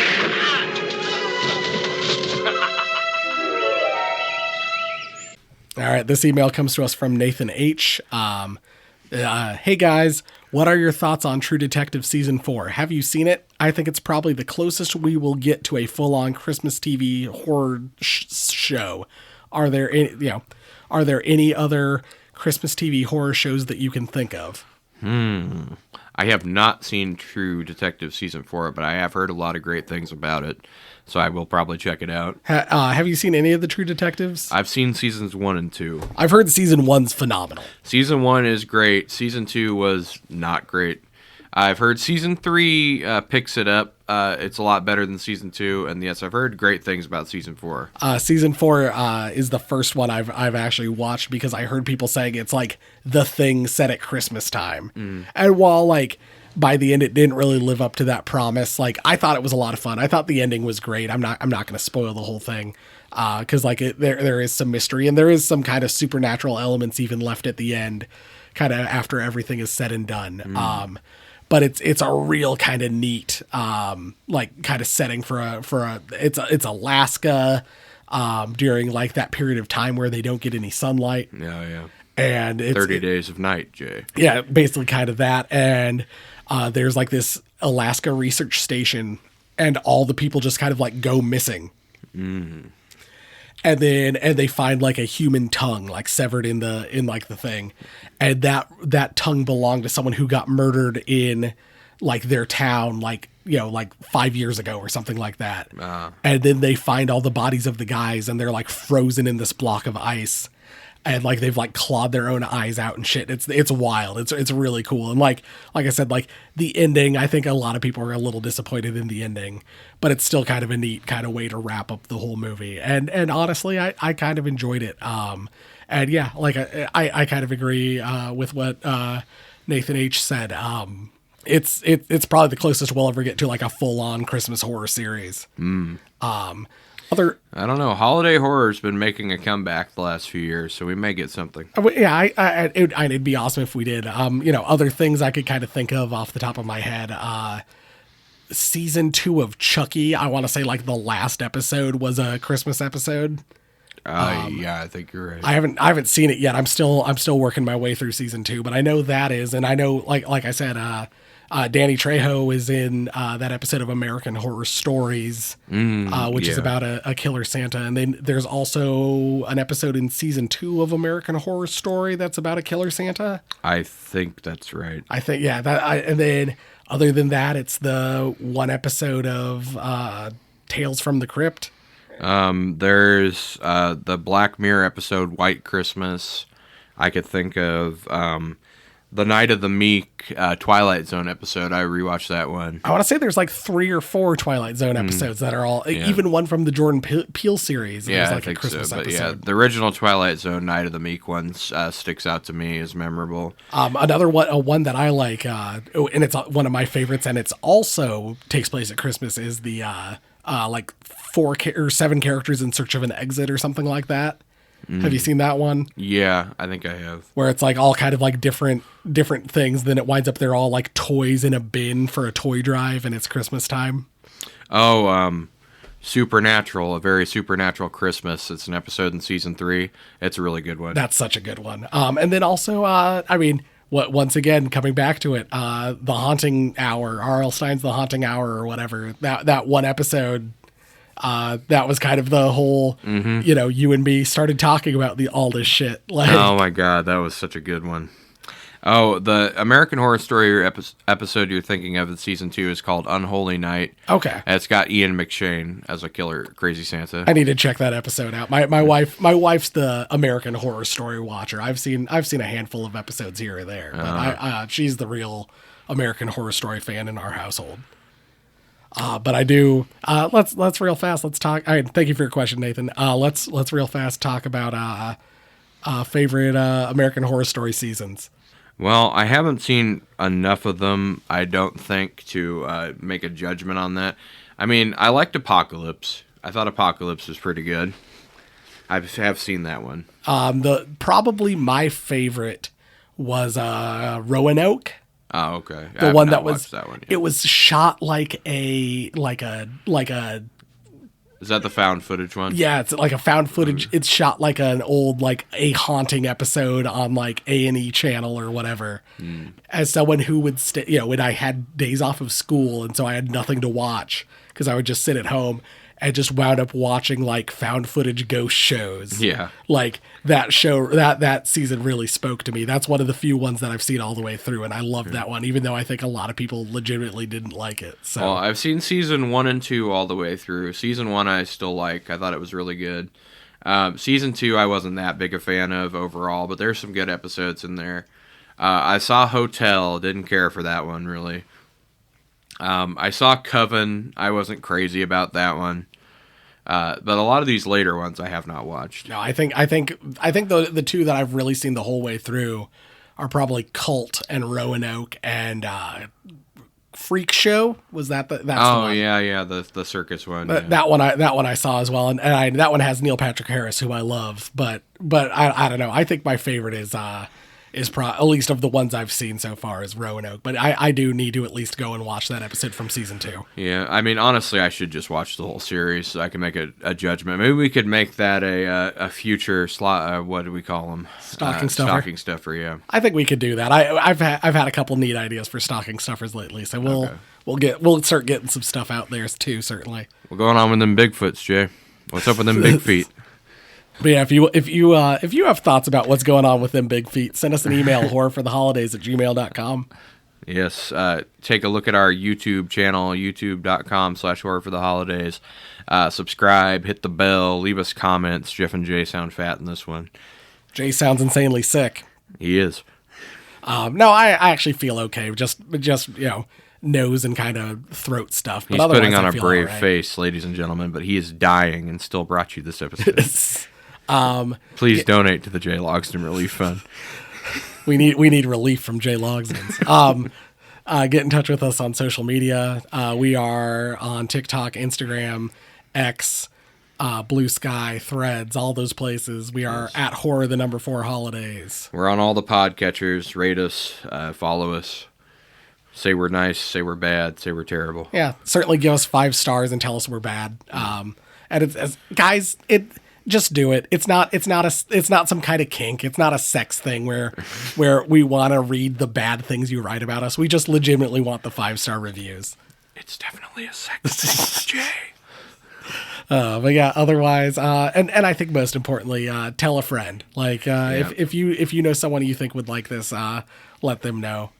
All right, this email comes to us from Nathan H. Hey guys, what are your thoughts on True Detective Season 4? Have you seen it? I think it's probably the closest we will get to a full-on Christmas TV horror show. Are there any other Christmas TV horror shows that you can think of? I have not seen True Detective Season 4, but I have heard a lot of great things about it, so I will probably check it out. Have you seen any of the True Detectives? I've seen Seasons 1 and 2. I've heard Season 1's phenomenal. Season 1 is great. Season 2 was not great. I've heard Season 3 picks it up. It's a lot better than Season 2, and yes, I've heard great things about Season 4. Season 4 is the first one I've actually watched because I heard people saying it's like the thing set at Christmas time. And while like by the end it didn't really live up to that promise, like I thought it was a lot of fun. I thought the ending was great. I'm not going to spoil the whole thing because like there is some mystery and there is some kind of supernatural elements even left at the end, kind of after everything is said and done. But it's a real kind of neat, like kind of setting for it's Alaska, during like that period of time where they don't get any sunlight. Yeah. And it's 30 days of night, Jay. Yeah, basically kind of that. And there's like this Alaska research station and all the people just kind of like go missing. And they find like a human tongue like severed in like the thing. And that tongue belonged to someone who got murdered in like their town, like, you know, like 5 years ago or something like that. And then they find all the bodies of the guys and they're like frozen in this block of ice. And like they've like clawed their own eyes out and shit. It's wild. It's really cool. And like I said, like the ending, I think a lot of people are a little disappointed in the ending, but it's still kind of a neat kind of way to wrap up the whole movie. And honestly, I kind of enjoyed it. And yeah, like I kind of agree with what Nathan H said. It's probably the closest we'll ever get to like a full on Christmas horror series. I don't know. Holiday horror's been making a comeback the last few years, so we may get something. Yeah, it'd be awesome if we did. Other things I could kind of think of off the top of my head. Season 2 of Chucky, I want to say like the last episode was a Christmas episode. Yeah, I think you're right. I haven't seen it yet. I'm still working my way through season 2, but I know that is, and I know like I said, Danny Trejo is in that episode of American Horror Stories, which is about a killer Santa. And then there's also an episode in season 2 of American Horror Story that's about a killer Santa. I think that's right. I think, yeah. And then other than that, it's the one episode of Tales from the Crypt. There's the Black Mirror episode, White Christmas. I could think of the Night of the Meek Twilight Zone episode. I rewatched that one. I want to say there's like 3 or 4 Twilight Zone episodes that are all, even one from the Jordan Peele series. Yeah, like I think a Christmas so. But episode. the original Twilight Zone Night of the Meek one sticks out to me as memorable. Another one that I like, and it's one of my favorites, and it's also takes place at Christmas, is the like 4 or 7 characters in search of an exit or something like that. Have you seen that one? Yeah, I think I have. Where it's like all kind of like different things. Then it winds up they're all like toys in a bin for a toy drive, and it's Christmas time. Oh, Supernatural, A Very Supernatural Christmas. It's an episode in season 3. It's a really good one. That's such a good one. And then also, I mean, once again, coming back to it, The Haunting Hour, R.L. Stein's The Haunting Hour or whatever, that one episode, that was kind of the whole, you and me started talking about all this shit. Like, oh my God, that was such a good one. Oh, the American Horror Story episode you're thinking of in season 2 is called Unholy Night. Okay. And it's got Ian McShane as a killer crazy Santa. I need to check that episode out. My wife's the American Horror Story watcher. I've seen a handful of episodes here or there, but she's the real American Horror Story fan in our household. But I do. Let's real fast. Let's talk. Thank you for your question, Nathan. Let's real fast talk about favorite American Horror Story seasons. Well, I haven't seen enough of them, I don't think, to make a judgment on that. I mean, I liked Apocalypse. I thought Apocalypse was pretty good. I have seen that one. Probably my favorite was Roanoke. Oh, okay. The one that was that one, it was shot like a Is that the found footage one? yeah, it's like a found footage. It's shot like an old like a haunting episode on like A&E channel or whatever. As someone who would stay, when I had days off of school and so I had nothing to watch because I would just sit at home and just wound up watching like found footage ghost shows. Yeah. Like that show, that season really spoke to me. That's one of the few ones that I've seen all the way through, and I loved that one, even though I think a lot of people legitimately didn't like it. So Well, I've seen season 1 and 2 all the way through. Season 1 I still like. I thought it was really good. Season 2 I wasn't that big a fan of overall, but there's some good episodes in there. I saw Hotel, didn't care for that one really. I saw Coven. I wasn't crazy about that one. But a lot of these later ones I have not watched. No, I think the two that I've really seen the whole way through are probably Cult and Roanoke and Freak Show. Was that that's the one? Yeah, the circus one. That one I saw as well, and that one has Neil Patrick Harris, who I love. But I don't know. I think my favorite is at least of the ones I've seen so far is Roanoke. But I do need to at least go and watch that episode from season 2. Yeah, I mean, honestly, I should just watch the whole series so I can make a judgment. Maybe we could make that a future slot. What do we call them? Stocking stuffer. Stocking stuffer. Yeah. I think we could do that. I've had a couple neat ideas for stocking stuffers lately, so we'll start getting some stuff out there too. Certainly. What's going on with them Bigfoots, Jay? What's up with them big feet? But yeah, if you have thoughts about what's going on with them big feet, send us an email, horrorfortheholidays@gmail.com. Yes, take a look at our YouTube channel, youtube.com/horrorfortheholidays. Subscribe, hit the bell, leave us comments. Jeff and Jay sound fat in this one. Jay sounds insanely sick. He is. No, I actually feel okay. Just nose and kind of throat stuff. But He's putting on I a feel brave all right. face, ladies and gentlemen, but he is dying and still brought you this episode. Please donate to the Jay Logsdon Relief Fund. We need relief from Jay Logsdon's. Get in touch with us on social media. We are on TikTok, Instagram, X, Blue Sky, Threads, all those places. We are at Horror4 Holidays. We're on all the podcatchers. Rate us, follow us. Say we're nice, say we're bad, say we're terrible. Yeah, certainly give us 5 stars and tell us we're bad. And guys, just do it. It's not some kind of kink. It's not a sex thing where we want to read the bad things you write about us. We just legitimately want the 5-star reviews. It's definitely a sex thing, Jay. But yeah, otherwise, and I think most importantly, tell a friend. Like, if you know someone you think would like this, let them know.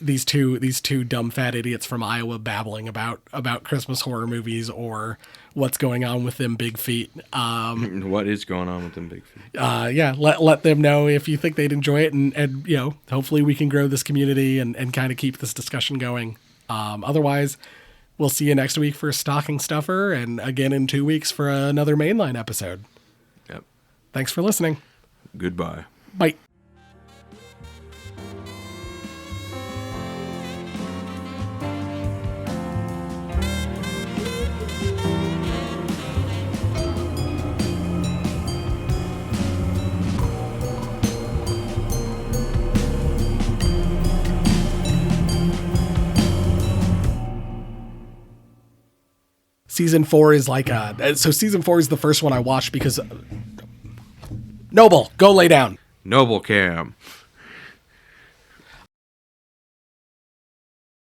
these two dumb fat idiots from Iowa babbling about Christmas horror movies or what's going on with them big feet. What is going on with them big feet? Let them know if you think they'd enjoy it, and hopefully we can grow this community and kind of keep this discussion going. Otherwise, we'll see you next week for Stocking Stuffer, and again in 2 weeks for another Mainline episode. Yep. Thanks for listening. Goodbye. Bye. Season 4 is season 4 is the first one I watched because Noble, go lay down. Noble Cam.